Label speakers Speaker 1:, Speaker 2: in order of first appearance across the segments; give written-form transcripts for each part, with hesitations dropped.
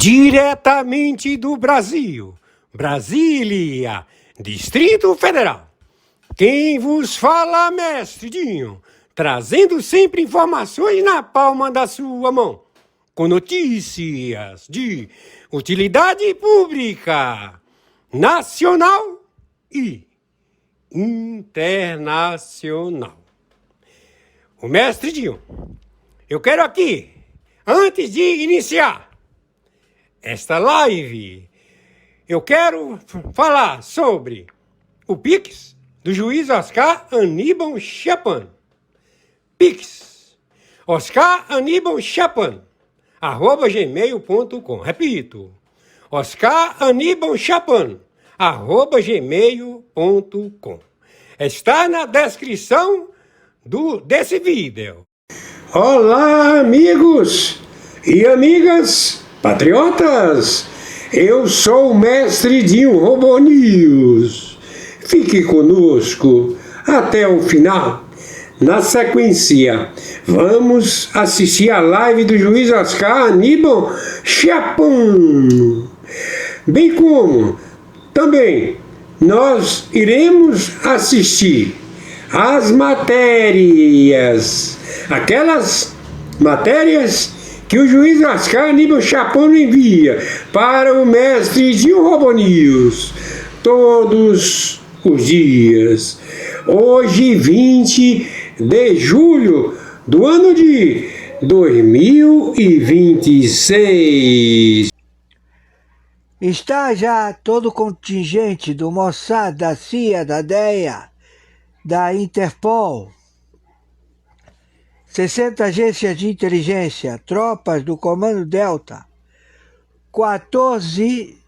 Speaker 1: Diretamente do Brasil, Brasília, Distrito Federal. Quem vos fala, mestre Dinho, trazendo sempre informações na palma da sua mão, com notícias de utilidade pública, nacional e internacional. O mestre Dinho, eu quero aqui, antes de iniciar esta live, eu quero falar sobre o Pix do juiz Oscar Aníbal Chapan. Pix, Oscar Aníbal Chapan, @gmail.com. Repito, Oscar Aníbal Chapan, @gmail.com. Está na descrição desse vídeo. Olá, amigos e amigas patriotas, eu sou o mestre Dinho Robô News. Fique conosco até o final. Na sequência, vamos assistir a live do juiz Oscar Aníbal Chapan. Bem como também nós iremos assistir as matérias, aquelas matérias que o juiz Oscar Aníbal Chapan envia para o mestre Dinho Robô News todos os dias. Hoje, 20 de julho do ano de 2026.
Speaker 2: Está já todo o contingente do Mossad, da CIA, da DEA, da Interpol, 60 agências de inteligência, tropas do Comando Delta, 14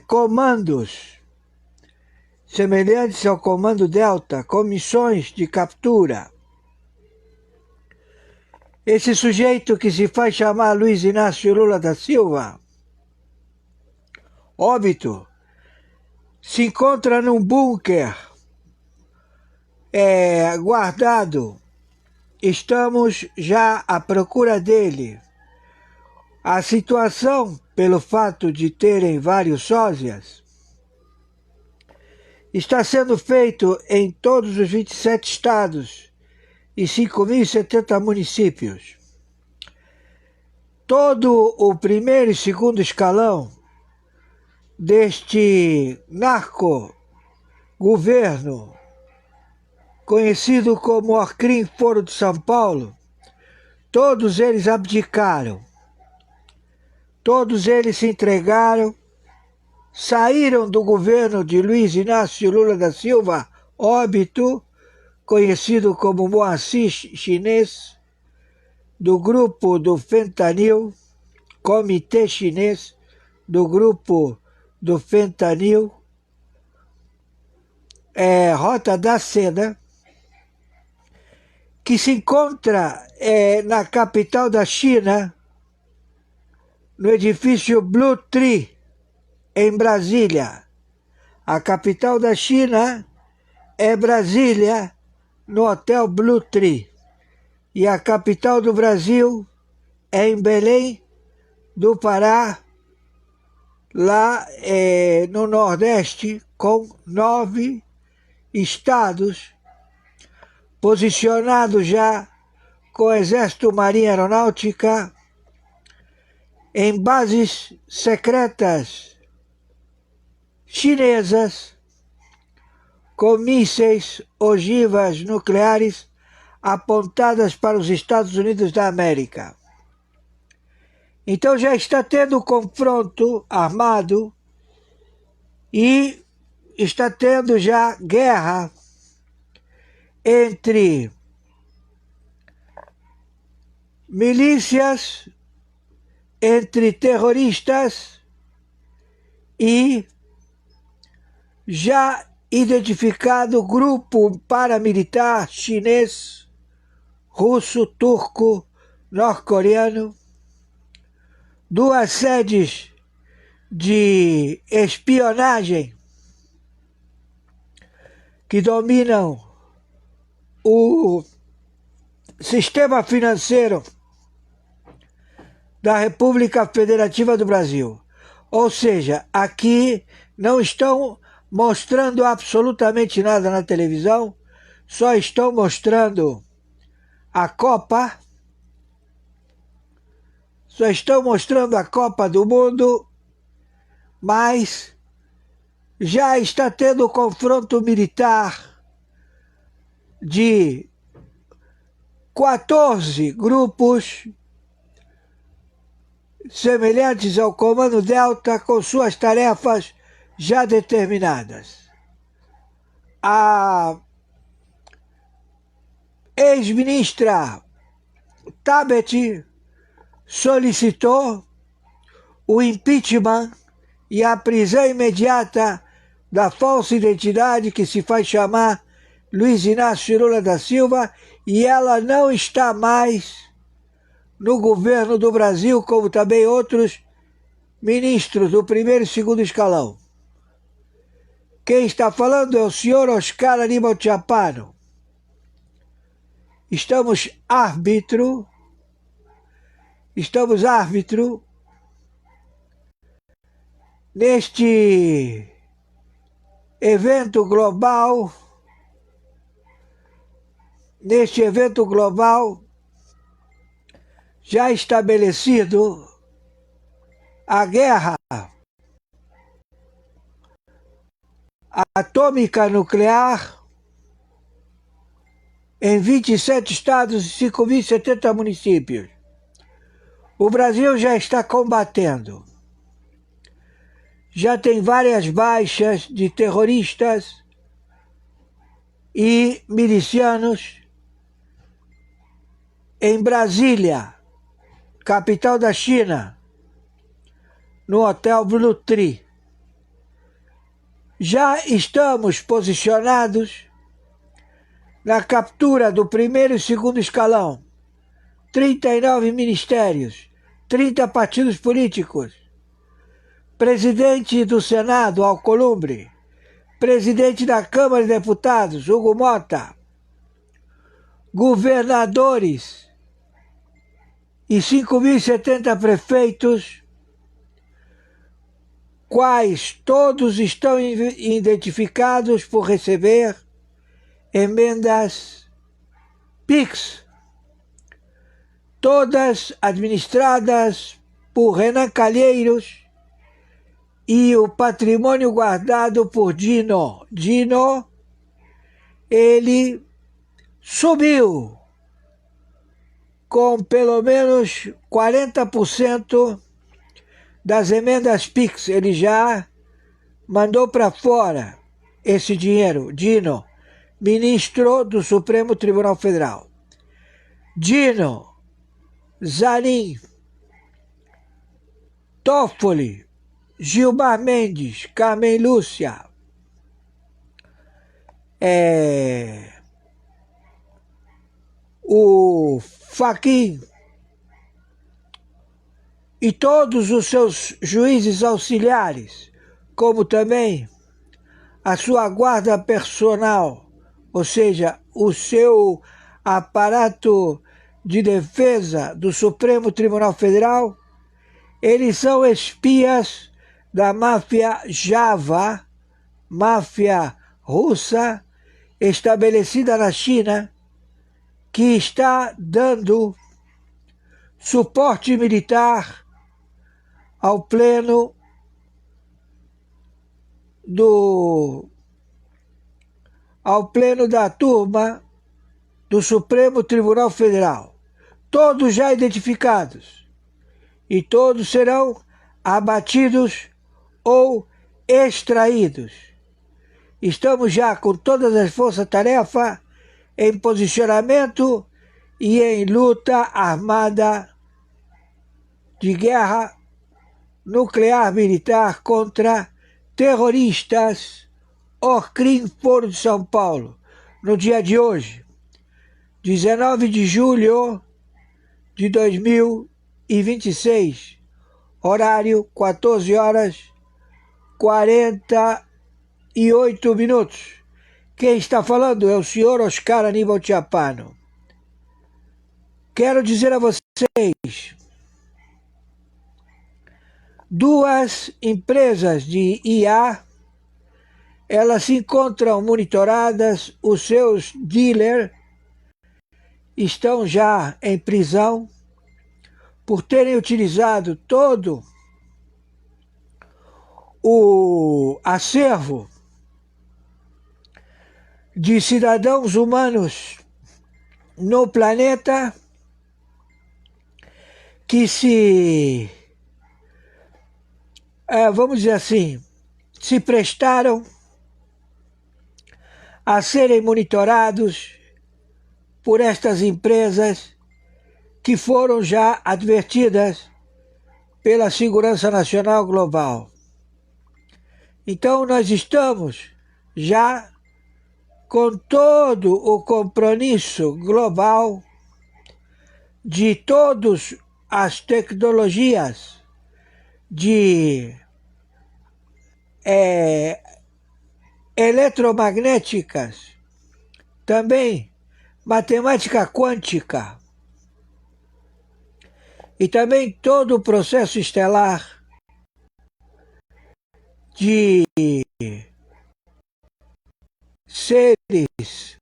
Speaker 2: comandos semelhantes ao Comando Delta, comissões de captura. Esse sujeito que se faz chamar Luiz Inácio Lula da Silva, óbito, se encontra num bunker guardado. Estamos já à procura dele. A situação, pelo fato de terem vários sósias, está sendo feito em todos os 27 estados e 5.070 municípios. Todo o primeiro e segundo escalão deste narco-governo, conhecido como Orcrim Foro de São Paulo, todos eles abdicaram, todos eles se entregaram, saíram do governo de Luiz Inácio Lula da Silva, óbito, conhecido como Moacir chinês, do grupo do fentanil, comitê chinês do grupo do fentanil, Rota da Seda, que se encontra na capital da China, no edifício Blue Tree, em Brasília. A capital da China é Brasília, no Hotel Blue Tree. E a capital do Brasil é em Belém do Pará, lá no Nordeste, com 9 estados posicionados já com Exército, Marinha Aeronáutica, em bases secretas chinesas, com mísseis ogivas nucleares apontadas para os Estados Unidos da América. Então já está tendo confronto armado e está tendo já guerra entre milícias, entre terroristas e já identificado grupo paramilitar chinês, russo, turco, norte-coreano, 2 sedes de espionagem que dominam o sistema financeiro da República Federativa do Brasil. Ou seja, aqui não estão mostrando absolutamente nada na televisão, só estão mostrando a Copa, só estão mostrando a Copa do Mundo, mas já está tendo confronto militar de 14 grupos semelhantes ao Comando Delta, com suas tarefas já determinadas. A ex-ministra Tabet solicitou o impeachment e a prisão imediata da falsa identidade que se faz chamar Luiz Inácio Lula da Silva, e ela não está mais no governo do Brasil, como também outros ministros do primeiro e segundo escalão. Quem está falando é o senhor Oscar Aníbal Chapano. Estamos árbitro neste evento global, já estabelecido a guerra atômica nuclear em 27 estados e 5.070 municípios. O Brasil já está combatendo. Já tem várias baixas de terroristas e milicianos em Brasília, capital da China, no Hotel Blue Tree. Já estamos posicionados na captura do primeiro e segundo escalão, 39 ministérios, 30 partidos políticos, presidente do Senado, Alcolumbre, presidente da Câmara de Deputados, Hugo Mota, governadores e 5.070 prefeitos, quais todos estão identificados por receber emendas PIX, todas administradas por Renan Calheiros, e o patrimônio guardado por Dino. Dino, ele subiu com pelo menos 40% das emendas PIX. Ele já mandou para fora esse dinheiro. Dino, ministro do Supremo Tribunal Federal. Dino, Zanin, Toffoli, Gilmar Mendes, Carmen Lúcia, o Fachin e todos os seus juízes auxiliares, como também a sua guarda personal, ou seja, o seu aparato de defesa do Supremo Tribunal Federal, eles são espias da máfia Java, máfia russa, estabelecida na China, que está dando suporte militar ao pleno da turma do Supremo Tribunal Federal. Todos já identificados, e todos serão abatidos ou extraídos. Estamos já com todas as forças-tarefa em posicionamento e em luta armada de guerra nuclear militar contra terroristas. Orcrim, Foro de São Paulo, no dia de hoje, 19 de julho de 2026, horário 14 horas 48 minutos. Quem está falando é o senhor Oscar Aníbal Chapano. Quero dizer a vocês duas empresas de IA, elas se encontram monitoradas, os seus dealers estão já em prisão por terem utilizado todo o acervo de cidadãos humanos no planeta que vamos dizer assim, se prestaram a serem monitorados por estas empresas que foram já advertidas pela Segurança Nacional Global. Então nós estamos já com todo o compromisso global de todas as tecnologias de eletromagnéticas, também matemática quântica e também todo o processo estelar de seres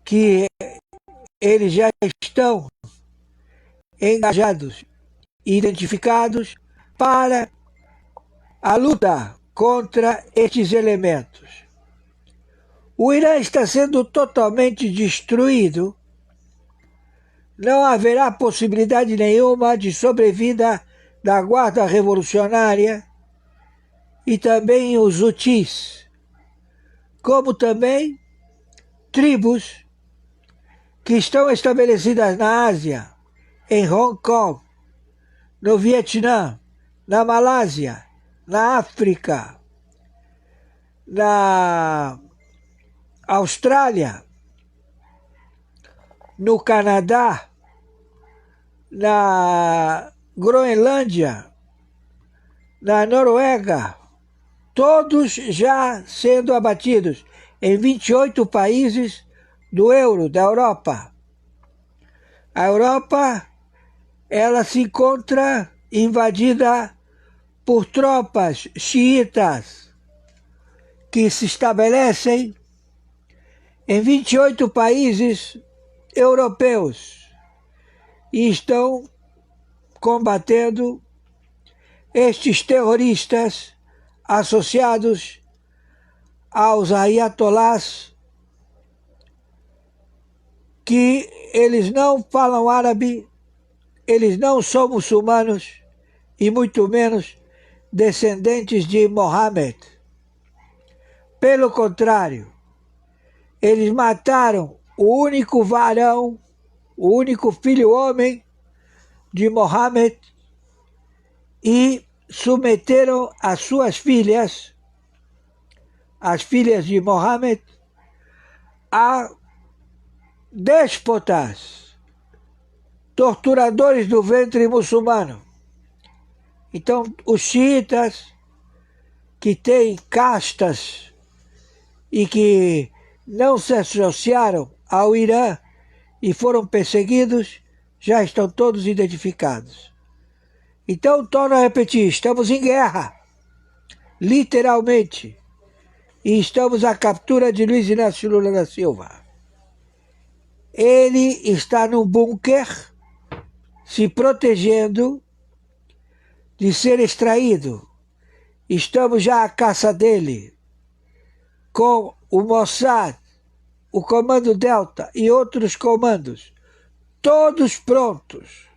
Speaker 2: que eles já estão engajados e identificados para a luta contra estes elementos. O Irã está sendo totalmente destruído. Não haverá possibilidade nenhuma de sobrevida da Guarda Revolucionária e também os Houthis, como também tribos que estão estabelecidas na Ásia, em Hong Kong, no Vietnã, na Malásia, na África, na Austrália, no Canadá, na Groenlândia, na Noruega, todos já sendo abatidos em 28 países do euro, da Europa. A Europa, ela se encontra invadida por tropas xiitas que se estabelecem em 28 países europeus e estão combatendo estes terroristas associados aos ayatolás, que eles não falam árabe, eles não são muçulmanos e muito menos descendentes de Mohammed. Pelo contrário, eles mataram o único varão, o único filho homem de Mohammed e submeteram as suas filhas, as filhas de Mohammed, a déspotas, torturadores do ventre muçulmano. Então, os xiitas, que têm castas e que não se associaram ao Irã e foram perseguidos, já estão todos identificados. Então, torno a repetir, estamos em guerra, literalmente, e estamos à captura de Luiz Inácio Lula da Silva. Ele está num bunker, se protegendo de ser extraído. Estamos já à caça dele, com o Mossad, o Comando Delta e outros comandos, todos prontos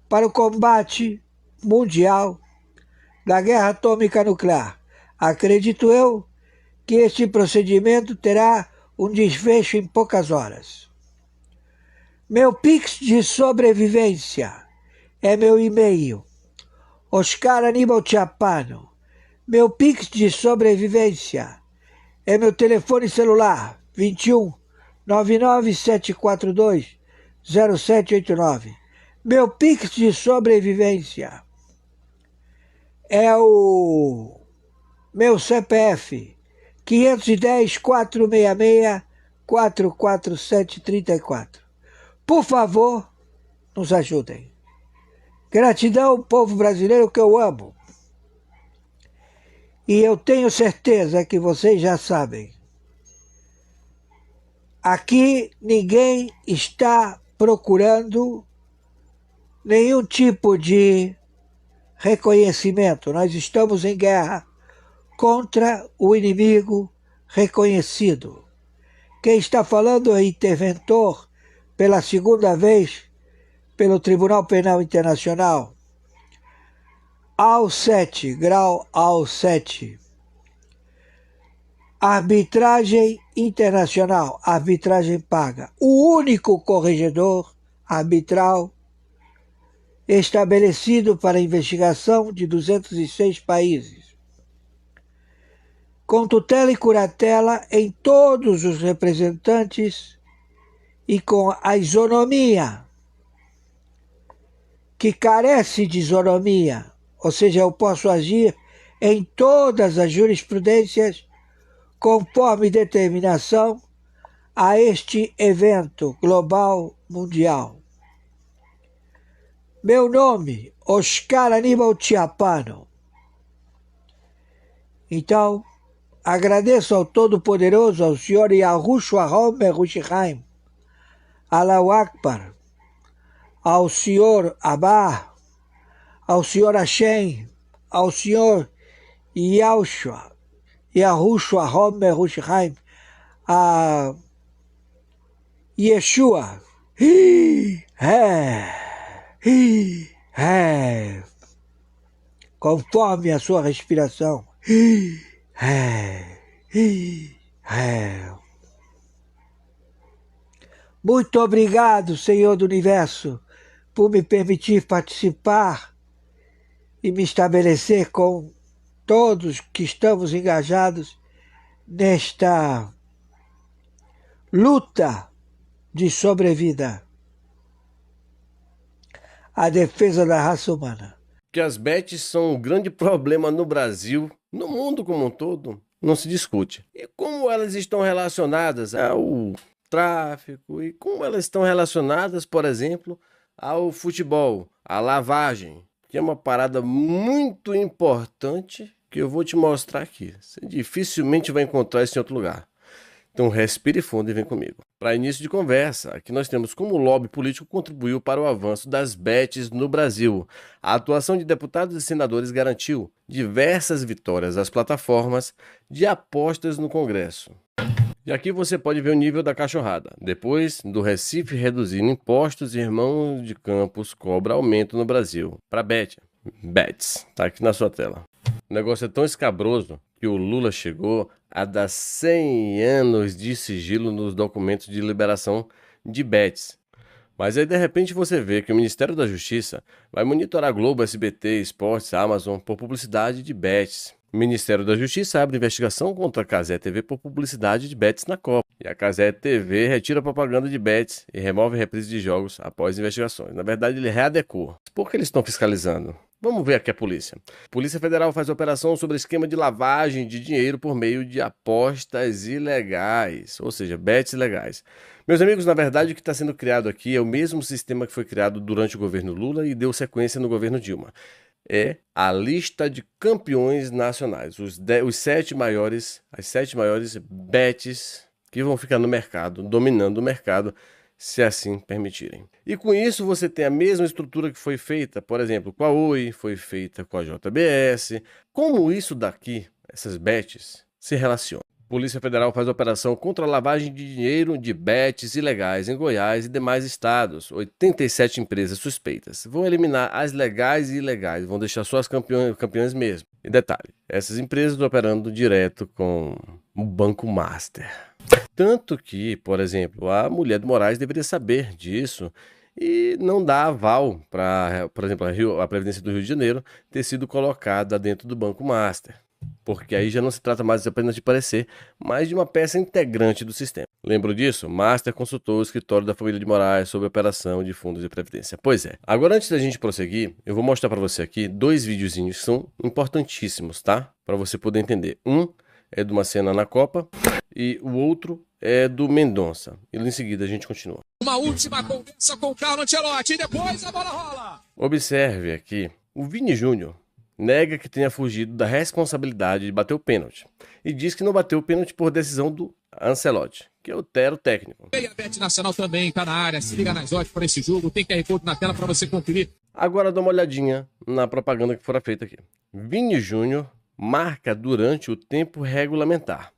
Speaker 2: para o combate mundial da guerra atômica nuclear. Acredito eu que este procedimento terá um desfecho em poucas horas. Meu Pix de sobrevivência é meu e-mail, Oscar Aníbal Chiappano. Meu Pix de sobrevivência é meu telefone celular, 21 99 742 0789. Meu Pix de sobrevivência é o meu CPF, 510 466 44734. Por favor, nos ajudem. Gratidão, povo brasileiro que eu amo. E eu tenho certeza que vocês já sabem. Aqui ninguém está procurando nenhum tipo de reconhecimento. Nós estamos em guerra contra o inimigo reconhecido. Quem está falando é interventor pela segunda vez pelo Tribunal Penal Internacional. AO7, grau AO7. Arbitragem internacional, arbitragem paga. O único corregedor arbitral estabelecido para investigação de 206 países. Com tutela e curatela em todos os representantes e com a isonomia, que carece de isonomia, ou seja, eu posso agir em todas as jurisprudências conforme determinação a este evento global mundial. Meu nome, Oscar Aníbal Chiapano. Então, agradeço ao Todo-Poderoso, ao Senhor Yahushua HaMashiach, Allahu Akbar, ao Senhor Abba, ao Senhor Hashem, ao Senhor Yahushua HaMashiach, a Yeshua, conforme a sua respiração. Muito obrigado, Senhor do Universo, por me permitir participar e me estabelecer com todos que estamos engajados nesta luta de sobrevida, a defesa da raça humana.
Speaker 3: Que as bets são um grande problema no Brasil, no mundo como um todo, não se discute. E como elas estão relacionadas ao tráfico e como elas estão relacionadas, por exemplo, ao futebol, à lavagem, que é uma parada muito importante que eu vou te mostrar aqui. Você dificilmente vai encontrar isso em outro lugar. Então respire fundo e vem comigo. Para início de conversa, aqui nós temos como o lobby político contribuiu para o avanço das bets no Brasil. A atuação de deputados e senadores garantiu diversas vitórias às plataformas de apostas no Congresso. E aqui você pode ver o nível da cachorrada. Depois do Recife reduzindo impostos, Irmãos de Campos cobra aumento no Brasil. Para bet, bets, tá aqui na sua tela. O negócio é tão escabroso que o Lula chegou a dar 100 anos de sigilo nos documentos de liberação de bets. Mas aí de repente você vê que o Ministério da Justiça vai monitorar Globo, SBT, Esportes, Amazon por publicidade de bets. O Ministério da Justiça abre investigação contra a Cazé TV por publicidade de bets na Copa. E a Cazé TV retira propaganda de bets e remove reprise de jogos após investigações. Na verdade, ele readequou. Por que eles estão fiscalizando? Vamos ver aqui a polícia. A Polícia Federal faz operação sobre esquema de lavagem de dinheiro por meio de apostas ilegais, ou seja, bets ilegais. Meus amigos, na verdade o que está sendo criado aqui é o mesmo sistema que foi criado durante o governo Lula e deu sequência no governo Dilma. É a lista de campeões nacionais, as 7 maiores bets que vão ficar no mercado, dominando o mercado, se assim permitirem. E com isso você tem a mesma estrutura que foi feita, por exemplo, com a Oi, foi feita com a JBS. Como isso daqui, essas bets, se relacionam? A Polícia Federal faz operação contra a lavagem de dinheiro de bets ilegais em Goiás e demais estados. 87 empresas suspeitas. Vão eliminar as legais e ilegais, vão deixar só as campeãs mesmo. E detalhe, essas empresas operando direto com o Banco Master. Tanto que, por exemplo, a mulher do Moraes deveria saber disso e não dar aval para, por exemplo, a Previdência do Rio de Janeiro ter sido colocada dentro do Banco Master. Porque aí já não se trata mais apenas de parecer, mas de uma peça integrante do sistema. Lembro disso? Master consultou o escritório da família de Moraes sobre a operação de fundos de previdência. Pois é. Agora, antes da gente prosseguir, eu vou mostrar para você aqui 2 videozinhos que são importantíssimos, tá? Para você poder entender. Um é de uma cena na Copa e o outro é do Mendonça. E em seguida a gente continua.
Speaker 4: Uma última conversa com o Carlo Ancelotti e depois a bola rola.
Speaker 3: Observe aqui, o Vini Júnior nega que tenha fugido da responsabilidade de bater o pênalti e diz que não bateu o pênalti por decisão do Ancelotti, que é o técnico.
Speaker 4: E a Bet Nacional também tá na área, se liga nas odds para esse jogo, tem QR Code na tela para você conferir.
Speaker 3: Agora dá uma olhadinha na propaganda que fora feita aqui. Vini Júnior marca durante o tempo regulamentar.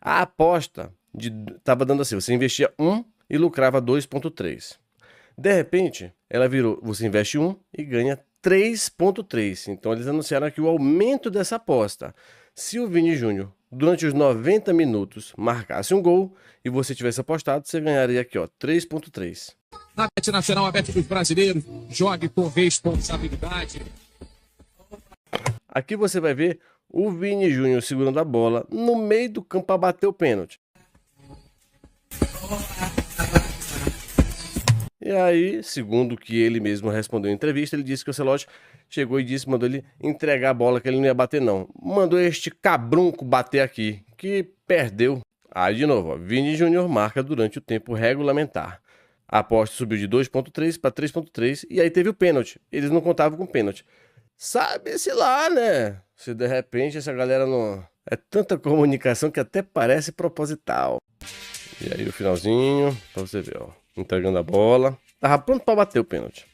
Speaker 3: A aposta estava dando assim, você investia 1 e lucrava 2,3. De repente, ela virou, você investe 1 e ganha 3,3. Então eles anunciaram aqui o aumento dessa aposta. Se o Vini Júnior, durante os 90 minutos, marcasse um gol e você tivesse apostado, você ganharia aqui, ó, 3,3.
Speaker 4: Na Bet Nacional, a Bet dos brasileiros, jogue com responsabilidade.
Speaker 3: Aqui você vai ver o Vini Júnior segurando a bola no meio do campo para bater o pênalti. E aí, segundo o que ele mesmo respondeu em entrevista, ele disse que o Ancelotti chegou e disse, mandou ele entregar a bola, que ele não ia bater não. Mandou este cabrunco bater aqui, que perdeu. Aí de novo, ó, Vini Júnior marca durante o tempo regulamentar. A aposta subiu de 2,3 para 3,3 e aí teve o pênalti. Eles não contavam com pênalti. Sabe-se lá, né? Se de repente essa galera não... É tanta comunicação que até parece proposital. E aí o finalzinho, pra você ver, ó. Entregando a bola. Tava pronto pra bater o pênalti.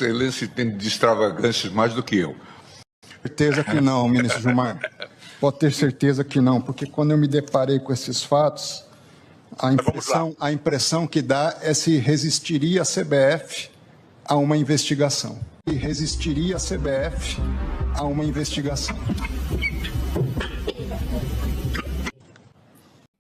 Speaker 5: Excelência tem de extravagâncias mais do que eu.
Speaker 6: Certeza que não, ministro Gilmar. Pode ter certeza que não, porque quando eu me deparei com esses fatos, a impressão que dá é se resistiria a CBF a uma investigação. E resistiria a CBF a uma investigação.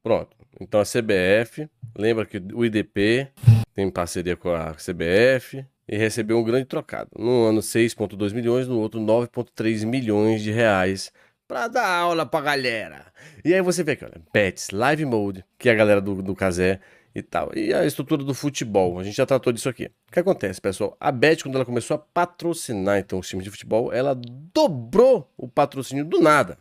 Speaker 3: Pronto. Então a CBF, lembra que o IDP tem parceria com a CBF e recebeu um grande trocado. No ano 6,2 milhões, no outro 9,3 milhões de reais para dar aula pra galera. E aí você vê aqui, olha, Bets, Live Mode, que é a galera do Cazé e tal. E a estrutura do futebol, a gente já tratou disso aqui. O que acontece, pessoal? A Bet, quando ela começou a patrocinar então os times de futebol, ela dobrou o patrocínio do nada.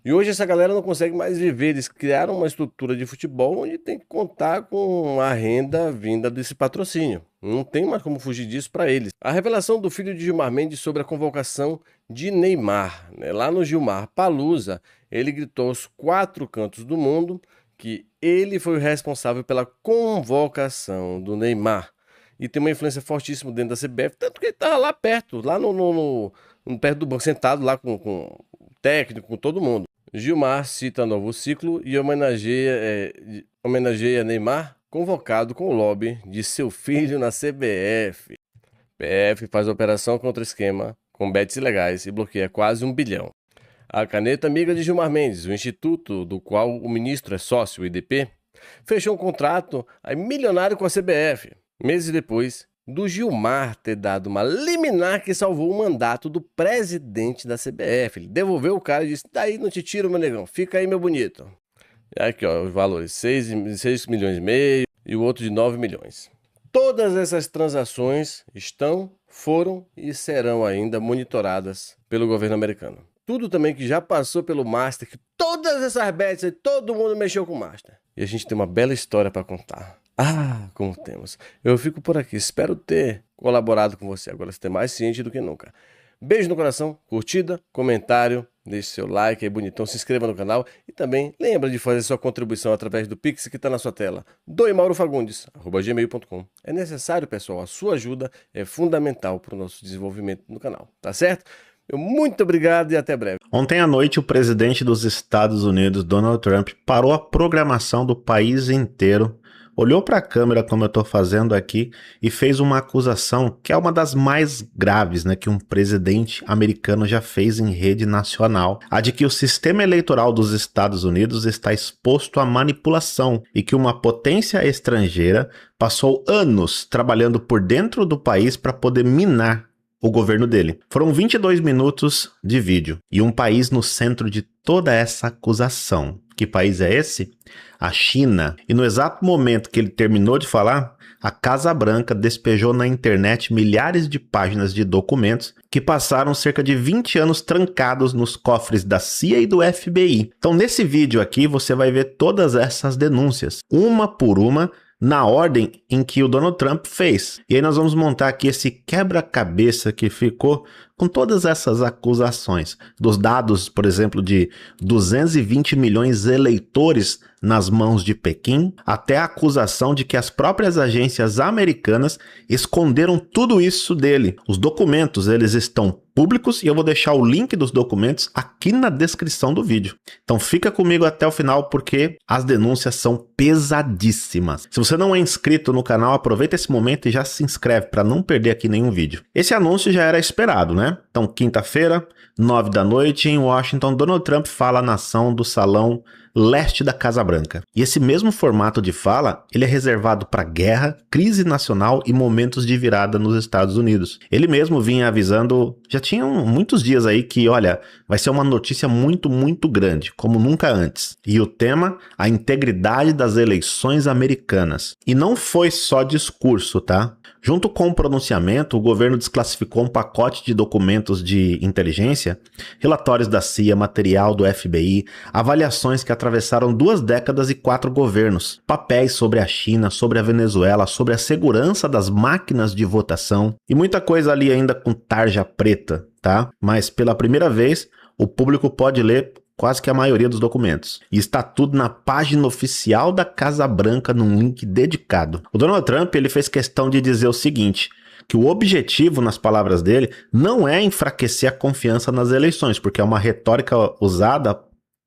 Speaker 3: E hoje essa galera não consegue mais viver, eles criaram uma estrutura de futebol onde tem que contar com a renda vinda desse patrocínio. Não tem mais como fugir disso para eles. A revelação do filho de Gilmar Mendes sobre a convocação de Neymar, né? Lá no Gilmar Palusa, ele gritou aos 4 cantos do mundo que ele foi o responsável pela convocação do Neymar. E tem uma influência fortíssima dentro da CBF, tanto que ele estava lá perto, lá perto do banco, sentado lá com o técnico, com todo mundo. Gilmar cita novo ciclo e homenageia Neymar, convocado com o lobby de seu filho na CBF. PF faz operação contra o esquema com bets ilegais e bloqueia quase 1 bilhão. A caneta amiga de Gilmar Mendes, o instituto do qual o ministro é sócio, o IDP, fechou um contrato milionário com a CBF. Meses depois do Gilmar ter dado uma liminar que salvou o mandato do presidente da CBF. Ele devolveu o cara e disse, daí não te tiro, meu negão, fica aí, meu bonito. E aqui, ó, os valores, 6 milhões e meio e o outro de 9 milhões. Todas essas transações foram e serão ainda monitoradas pelo governo americano. Tudo também que já passou pelo Master, que todas essas bets, todo mundo mexeu com o Master. E a gente tem uma bela história para contar. Ah, como temos. Eu fico por aqui, espero ter colaborado com você. Agora você tem mais ciente do que nunca. Beijo no coração, curtida, comentário, deixe seu like aí bonitão, se inscreva no canal e também lembra de fazer sua contribuição através do Pix que está na sua tela, doimaurofagundes@gmail.com. É necessário, pessoal, a sua ajuda é fundamental para o nosso desenvolvimento no canal, tá certo? Muito obrigado e até breve.
Speaker 7: Ontem à noite, o presidente dos Estados Unidos, Donald Trump, parou a programação do país inteiro, olhou para a câmera, como eu estou fazendo aqui, e fez uma acusação que é uma das mais graves, né, que um presidente americano já fez em rede nacional, a de que o sistema eleitoral dos Estados Unidos está exposto à manipulação e que uma potência estrangeira passou anos trabalhando por dentro do país para poder minar o governo dele. Foram 22 minutos de vídeo e um país no centro de toda essa acusação. Que país é esse? A China. E no exato momento que ele terminou de falar, a Casa Branca despejou na internet milhares de páginas de documentos que passaram cerca de 20 anos trancados nos cofres da CIA e do FBI. Então, nesse vídeo aqui, você vai ver todas essas denúncias, uma por uma, na ordem em que o Donald Trump fez. E aí nós vamos montar aqui esse quebra-cabeça que ficou com todas essas acusações. Dos dados, por exemplo, de 220 milhões de eleitores nas mãos de Pequim, até a acusação de que as próprias agências americanas esconderam tudo isso dele. Os documentos, eles estão públicos e eu vou deixar o link dos documentos aqui na descrição do vídeo. Então fica comigo até o final porque as denúncias são pesadíssimas. Se você não é inscrito no canal, aproveita esse momento e já se inscreve para não perder aqui nenhum vídeo. Esse anúncio já era esperado, né? Então, quinta-feira, 9 da noite, em Washington, Donald Trump fala à nação do Salão Leste da Casa Branca. E esse mesmo formato de fala, ele é reservado para guerra, crise nacional e momentos de virada nos Estados Unidos. Ele mesmo vinha avisando, já tinham muitos dias aí que, olha, vai ser uma notícia muito, muito grande, como nunca antes. E o tema, a integridade das eleições americanas. E não foi só discurso, tá? Junto com o pronunciamento, o governo desclassificou um pacote de documentos de inteligência, relatórios da CIA, material do FBI, avaliações que atravessaram 2 décadas e 4 governos, papéis sobre a China, sobre a Venezuela, sobre a segurança das máquinas de votação e muita coisa ali ainda com tarja preta, tá? Mas pela primeira vez, o público pode ler quase que a maioria dos documentos. E está tudo na página oficial da Casa Branca num link dedicado. O Donald Trump, ele fez questão de dizer o seguinte, que o objetivo, nas palavras dele, não é enfraquecer a confiança nas eleições, porque é uma retórica usada,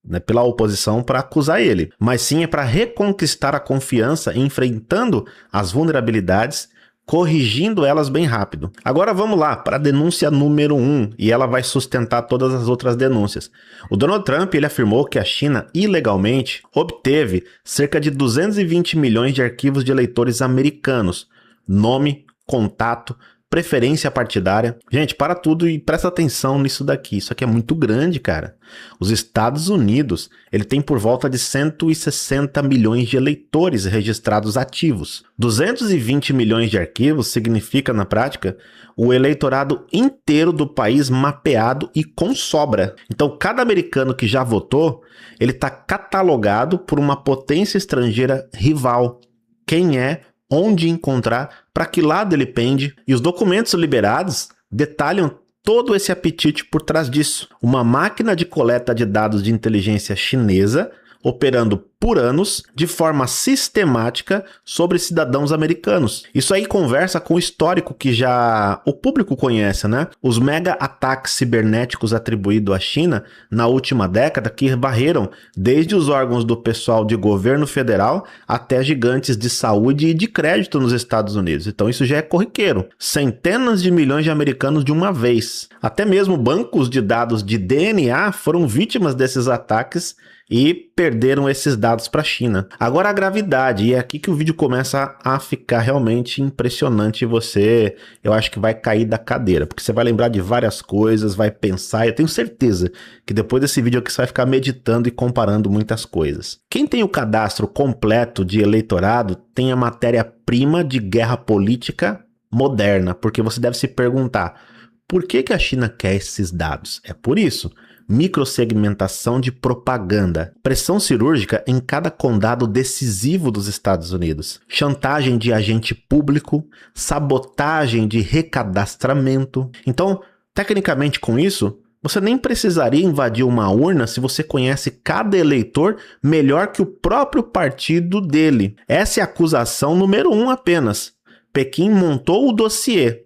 Speaker 7: né, pela oposição para acusar ele, mas sim é para reconquistar a confiança enfrentando as vulnerabilidades, corrigindo elas bem rápido. Agora vamos lá para a denúncia número 1, e ela vai sustentar todas as outras denúncias. O Donald Trump, ele afirmou que a China ilegalmente obteve cerca de 220 milhões de arquivos de eleitores americanos, nome, contato, preferência partidária. Gente, para tudo e presta atenção nisso daqui. Isso aqui é muito grande, cara. Os Estados Unidos, ele tem por volta de 160 milhões de eleitores registrados ativos. 220 milhões de arquivos significa, na prática, o eleitorado inteiro do país mapeado e com sobra. Então, cada americano que já votou, ele está catalogado por uma potência estrangeira rival. Quem é, onde encontrar, para que lado ele pende, e os documentos liberados detalham todo esse apetite por trás disso. Uma máquina de coleta de dados de inteligência chinesa operando por anos de forma sistemática sobre cidadãos americanos. Isso aí conversa com o histórico que já o público conhece, né? Os mega ataques cibernéticos atribuídos à China na última década que varreram desde os órgãos do pessoal de governo federal até gigantes de saúde e de crédito nos Estados Unidos. Então isso já é corriqueiro. Centenas de milhões de americanos de uma vez. Até mesmo bancos de dados de DNA foram vítimas desses ataques e perderam esses dados para a China. Agora a gravidade, e é aqui que o vídeo começa a ficar realmente impressionante e você, eu acho que vai cair da cadeira, porque você vai lembrar de várias coisas, vai pensar, eu tenho certeza que depois desse vídeo aqui você vai ficar meditando e comparando muitas coisas. Quem tem o cadastro completo de eleitorado tem a matéria-prima de guerra política moderna, porque você deve se perguntar, por que a China quer esses dados? É por isso. Microsegmentação de propaganda, pressão cirúrgica em cada condado decisivo dos Estados Unidos, chantagem de agente público, sabotagem de recadastramento. Então, tecnicamente com isso, você nem precisaria invadir uma urna se você conhece cada eleitor melhor que o próprio partido dele. Essa é a acusação número 1 apenas. Pequim montou o dossiê.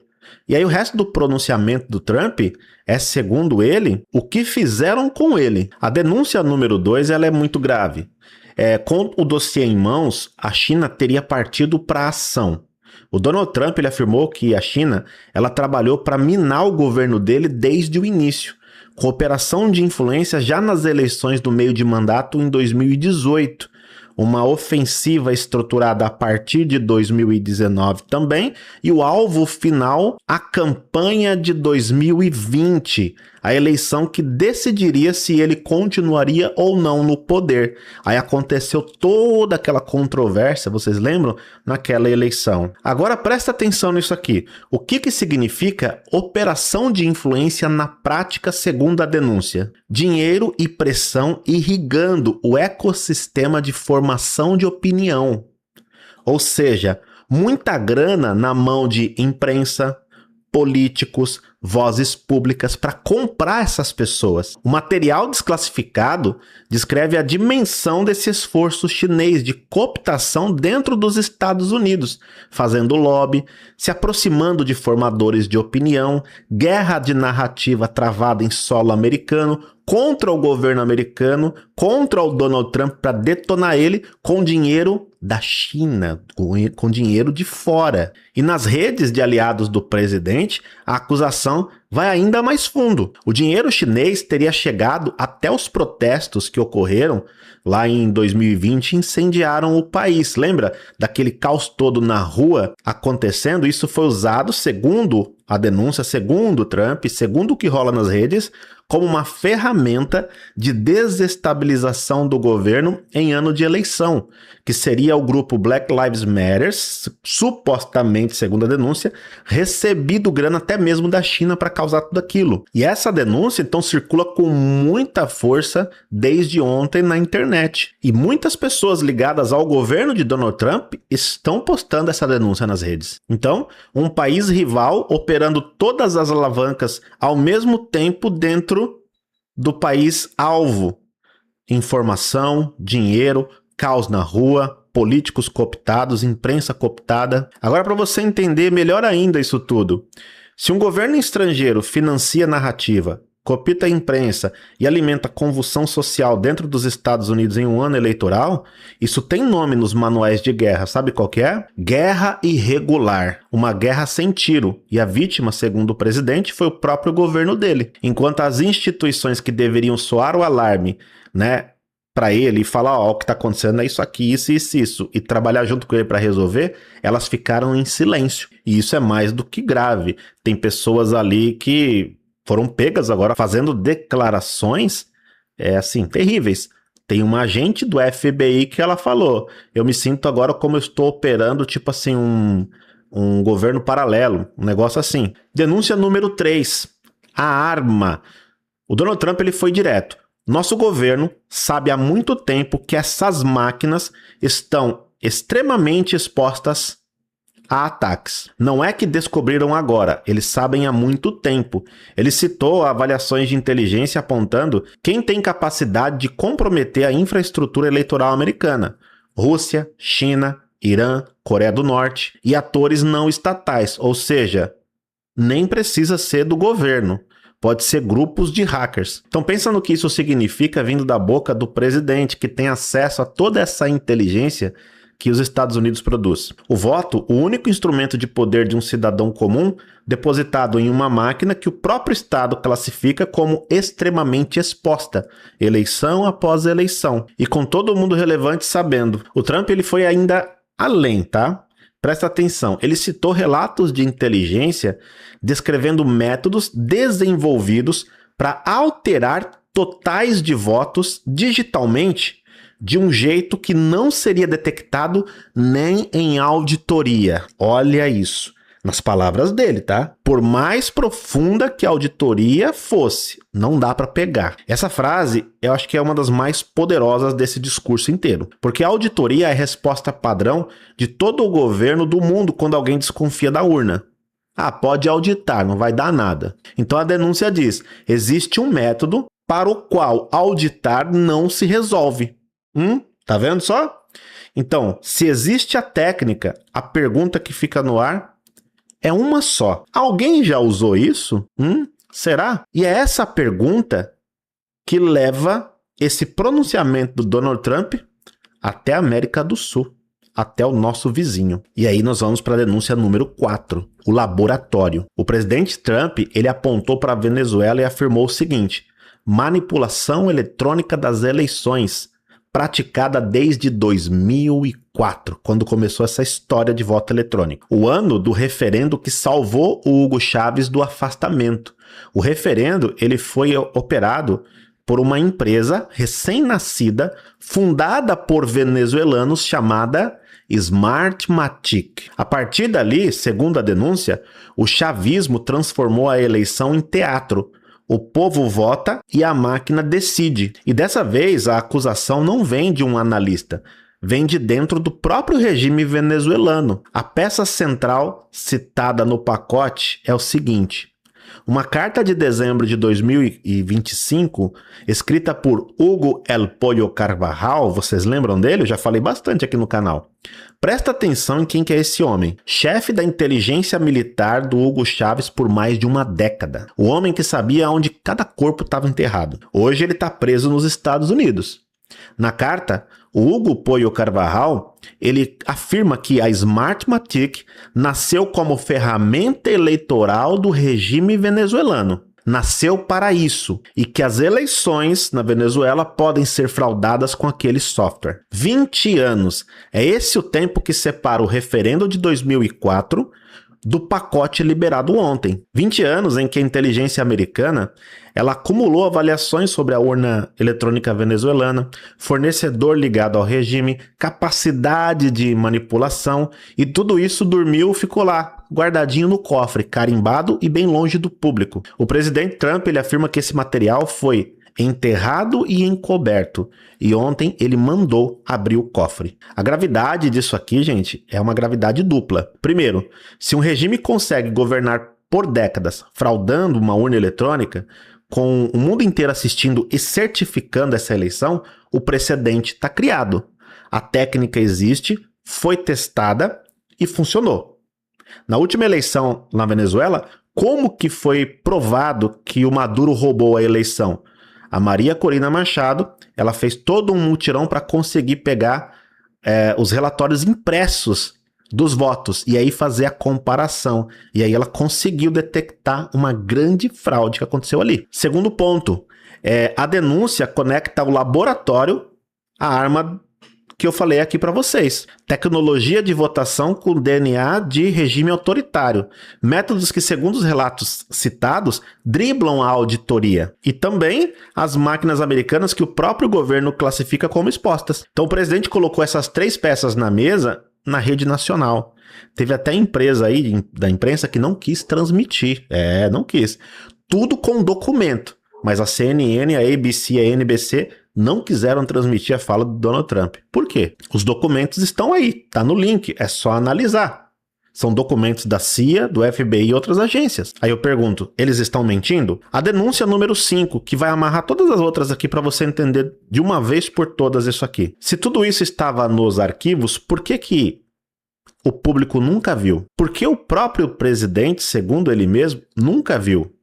Speaker 7: E aí o resto do pronunciamento do Trump é, segundo ele, o que fizeram com ele. A denúncia número 2 ela é muito grave. Com o dossiê em mãos, a China teria partido para a ação. O Donald Trump ele afirmou que a China ela trabalhou para minar o governo dele desde o início, com operação de influência já nas eleições do meio de mandato em 2018. Uma ofensiva estruturada a partir de 2019 também, e o alvo final, a campanha de 2020, a eleição que decidiria se ele continuaria ou não no poder. Aí aconteceu toda aquela controvérsia, vocês lembram? Naquela eleição. Agora presta atenção nisso aqui. O que significa operação de influência na prática segundo a denúncia? Dinheiro e pressão irrigando o ecossistema de formação de opinião. Ou seja, muita grana na mão de imprensa, políticos, vozes públicas para comprar essas pessoas. O material desclassificado descreve a dimensão desse esforço chinês de cooptação dentro dos Estados Unidos, fazendo lobby, se aproximando de formadores de opinião, guerra de narrativa travada em solo americano, contra o governo americano, contra o Donald Trump para detonar ele com dinheiro da China, com dinheiro de fora. E nas redes de aliados do presidente, a acusação vai ainda mais fundo. O dinheiro chinês teria chegado até os protestos que ocorreram lá em 2020 e incendiaram o país. Lembra daquele caos todo na rua acontecendo? Isso foi usado, segundo a denúncia, segundo Trump, segundo o que rola nas redes, como uma ferramenta de desestabilização do governo em ano de eleição, que seria o grupo Black Lives Matter, supostamente, segundo a denúncia, recebido grana até mesmo da China para causar tudo aquilo. E essa denúncia, então, circula com muita força desde ontem na internet. E muitas pessoas ligadas ao governo de Donald Trump estão postando essa denúncia nas redes. Então, um país rival operando todas as alavancas ao mesmo tempo dentro do país alvo. Informação, dinheiro, caos na rua, políticos cooptados, imprensa cooptada. Agora, para você entender melhor ainda isso tudo, se um governo estrangeiro financia narrativa, coopta a imprensa e alimenta convulsão social dentro dos Estados Unidos em um ano eleitoral, isso tem nome nos manuais de guerra. Sabe qual que é? Guerra irregular. Uma guerra sem tiro. E a vítima, segundo o presidente, foi o próprio governo dele. Enquanto as instituições que deveriam soar o alarme, né, para ele e falar, ó, o que tá acontecendo é isso aqui, isso, e trabalhar junto com ele para resolver, elas ficaram em silêncio. E isso é mais do que grave. Tem pessoas ali que foram pegas agora fazendo declarações, assim, terríveis. Tem uma agente do FBI que ela falou, eu me sinto agora como eu estou operando, tipo assim, um governo paralelo, um negócio assim. Denúncia número 3, a arma. O Donald Trump, ele foi direto. Nosso governo sabe há muito tempo que essas máquinas estão extremamente expostas a ataques. Não é que descobriram agora, eles sabem há muito tempo. Ele citou avaliações de inteligência apontando quem tem capacidade de comprometer a infraestrutura eleitoral americana: Rússia, China, Irã, Coreia do Norte e atores não estatais, ou seja, nem precisa ser do governo. Pode ser grupos de hackers. Então pensa no que isso significa vindo da boca do presidente, que tem acesso a toda essa inteligência que os Estados Unidos produz. O voto, o único instrumento de poder de um cidadão comum, depositado em uma máquina que o próprio Estado classifica como extremamente exposta, eleição após eleição, e com todo mundo relevante sabendo. O Trump, ele foi ainda além, tá? Presta atenção, ele citou relatos de inteligência descrevendo métodos desenvolvidos para alterar totais de votos digitalmente de um jeito que não seria detectado nem em auditoria. Olha isso. Nas palavras dele, tá? Por mais profunda que a auditoria fosse, não dá para pegar. Essa frase, eu acho que é uma das mais poderosas desse discurso inteiro. Porque a auditoria é a resposta padrão de todo o governo do mundo quando alguém desconfia da urna. Ah, pode auditar, não vai dar nada. Então a denúncia diz, existe um método para o qual auditar não se resolve. Tá vendo só? Então, se existe a técnica, a pergunta que fica no ar é uma só. Alguém já usou isso? Será? E é essa pergunta que leva esse pronunciamento do Donald Trump até a América do Sul, até o nosso vizinho. E aí nós vamos para a denúncia número 4, o laboratório. O presidente Trump, ele apontou para a Venezuela e afirmou o seguinte: manipulação eletrônica das eleições praticada desde 2004, quando começou essa história de voto eletrônico. O ano do referendo que salvou o Hugo Chávez do afastamento. O referendo ele foi operado por uma empresa recém-nascida, fundada por venezuelanos, chamada Smartmatic. A partir dali, segundo a denúncia, o chavismo transformou a eleição em teatro. O povo vota e a máquina decide. E dessa vez a acusação não vem de um analista, vem de dentro do próprio regime venezuelano. A peça central citada no pacote é o seguinte: uma carta de dezembro de 2025, escrita por Hugo El Pollo Carvajal, vocês lembram dele? Eu já falei bastante aqui no canal. Presta atenção em quem que é esse homem. Chefe da inteligência militar do Hugo Chávez por mais de uma década. O homem que sabia onde cada corpo estava enterrado. Hoje ele está preso nos Estados Unidos. Na carta, o Hugo Pollo Carvajal, ele afirma que a Smartmatic nasceu como ferramenta eleitoral do regime venezuelano. Nasceu para isso, e que as eleições na Venezuela podem ser fraudadas com aquele software. 20 anos. É esse o tempo que separa o referendo de 2004 do pacote liberado ontem. 20 anos em que a inteligência americana ela acumulou avaliações sobre a urna eletrônica venezuelana, fornecedor ligado ao regime, capacidade de manipulação, e tudo isso dormiu, ficou lá, guardadinho no cofre, carimbado e bem longe do público. O presidente Trump ele afirma que esse material foi enterrado e encoberto, e ontem ele mandou abrir o cofre. A gravidade disso aqui, gente, é uma gravidade dupla. Primeiro, se um regime consegue governar por décadas fraudando uma urna eletrônica, com o mundo inteiro assistindo e certificando essa eleição, o precedente está criado. A técnica existe, foi testada e funcionou. Na última eleição na Venezuela, como que foi provado que o Maduro roubou a eleição? A Maria Corina Machado, ela fez todo um mutirão para conseguir pegar os relatórios impressos dos votos e aí fazer a comparação. E aí ela conseguiu detectar uma grande fraude que aconteceu ali. Segundo ponto, a denúncia conecta o laboratório à arma que eu falei aqui para vocês. Tecnologia de votação com DNA de regime autoritário. Métodos que, segundo os relatos citados, driblam a auditoria. E também as máquinas americanas que o próprio governo classifica como expostas. Então o presidente colocou essas 3 peças na mesa na rede nacional. Teve até empresa aí da imprensa que não quis transmitir. Não quis. Tudo com documento. Mas a CNN, a ABC, a NBC não quiseram transmitir a fala do Donald Trump. Por quê? Os documentos estão aí, tá no link, é só analisar. São documentos da CIA, do FBI e outras agências. Aí eu pergunto, eles estão mentindo? A denúncia número 5, que vai amarrar todas as outras aqui para você entender de uma vez por todas isso aqui. Se tudo isso estava nos arquivos, por que o público nunca viu? Por que o próprio presidente, segundo ele mesmo, nunca viu?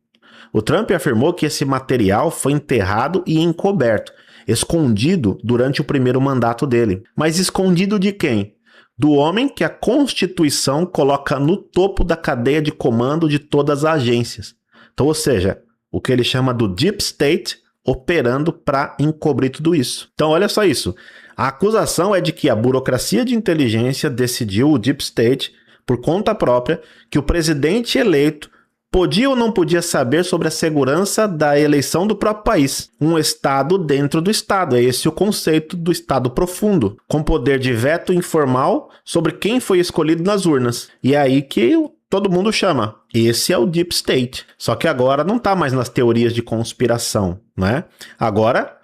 Speaker 7: O Trump afirmou que esse material foi enterrado e encoberto, escondido durante o primeiro mandato dele. Mas escondido de quem? Do homem que a Constituição coloca no topo da cadeia de comando de todas as agências. Então, ou seja, o que ele chama do Deep State operando para encobrir tudo isso. Então, olha só isso. A acusação é de que a burocracia de inteligência decidiu, o Deep State, por conta própria, que o presidente eleito podia ou não podia saber sobre a segurança da eleição do próprio país. Um Estado dentro do Estado. É esse o conceito do Estado profundo, com poder de veto informal sobre quem foi escolhido nas urnas. E é aí que todo mundo chama. Esse é o Deep State. Só que agora não está mais nas teorias de conspiração, né? Agora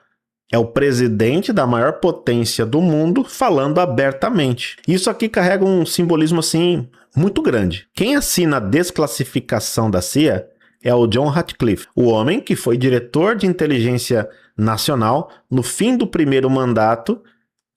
Speaker 7: é o presidente da maior potência do mundo falando abertamente. Isso aqui carrega um simbolismo assim muito grande. Quem assina a desclassificação da CIA é o John Ratcliffe, o homem que foi diretor de inteligência nacional no fim do primeiro mandato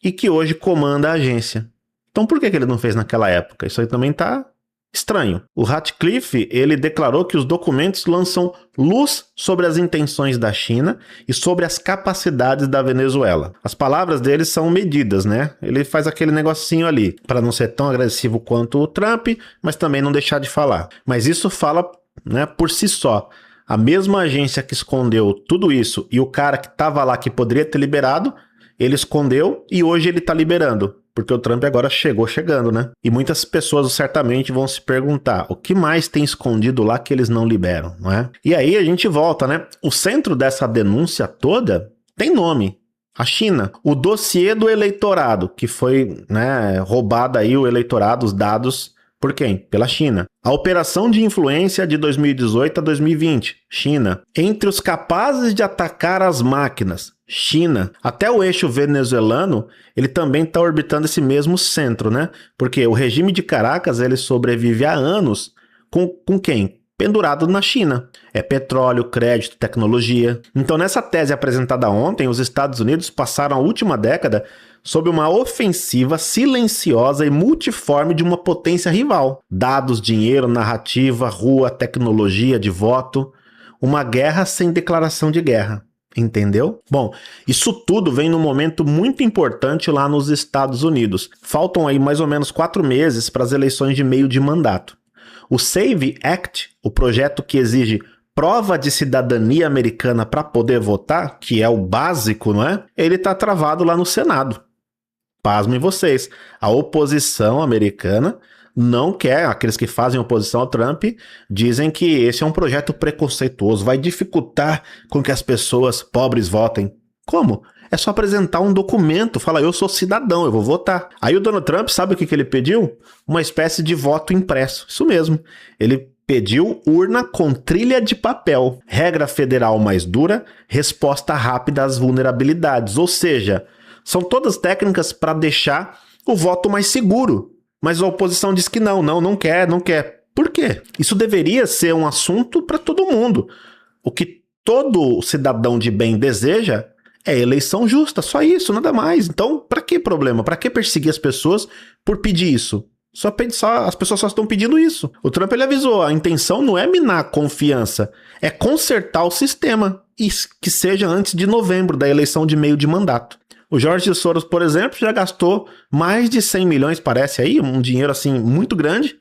Speaker 7: e que hoje comanda a agência. Então por que ele não fez naquela época? Isso aí também está estranho. O Ratcliffe, ele declarou que os documentos lançam luz sobre as intenções da China e sobre as capacidades da Venezuela. As palavras dele são medidas, né? Ele faz aquele negocinho ali, para não ser tão agressivo quanto o Trump, mas também não deixar de falar. Mas isso fala, né, por si só. A mesma agência que escondeu tudo isso e o cara que estava lá que poderia ter liberado, ele escondeu e hoje ele tá liberando. Porque o Trump agora chegou chegando, né? E muitas pessoas certamente vão se perguntar o que mais tem escondido lá que eles não liberam, não é? E aí a gente volta, né? O centro dessa denúncia toda tem nome. A China. O dossiê do eleitorado, que foi, né, roubado aí o eleitorado, os dados, por quem? Pela China. A operação de influência de 2018 a 2020, China. Entre os capazes de atacar as máquinas, China. Até o eixo venezuelano, ele também está orbitando esse mesmo centro, né? Porque o regime de Caracas, ele sobrevive há anos com quem? Pendurado na China. É petróleo, crédito, tecnologia. Então, nessa tese apresentada ontem, os Estados Unidos passaram a última década sob uma ofensiva silenciosa e multiforme de uma potência rival. Dados, dinheiro, narrativa, rua, tecnologia de voto. Uma guerra sem declaração de guerra. Entendeu? Bom, isso tudo vem num momento muito importante lá nos Estados Unidos. Faltam aí mais ou menos 4 meses para as eleições de meio de mandato. O SAVE Act, o projeto que exige prova de cidadania americana para poder votar, que é o básico, não é? Ele está travado lá no Senado. Pasmem vocês, a oposição americana não quer, aqueles que fazem oposição ao Trump, dizem que esse é um projeto preconceituoso, vai dificultar com que as pessoas pobres votem. Como? É só apresentar um documento, falar eu sou cidadão, eu vou votar. Aí o Donald Trump, sabe o que ele pediu? Uma espécie de voto impresso, isso mesmo. Ele pediu urna com trilha de papel, regra federal mais dura, resposta rápida às vulnerabilidades, ou seja, são todas técnicas para deixar o voto mais seguro. Mas a oposição diz que não quer. Por quê? Isso deveria ser um assunto para todo mundo. O que todo cidadão de bem deseja é eleição justa, só isso, nada mais. Então, para que problema? Para que perseguir as pessoas por pedir isso? As pessoas só estão pedindo isso. O Trump ele avisou, a intenção não é minar a confiança, é consertar o sistema, e que seja antes de novembro, da eleição de meio de mandato. O George Soros, por exemplo, já gastou mais de 100 milhões, parece aí, um dinheiro assim muito grande,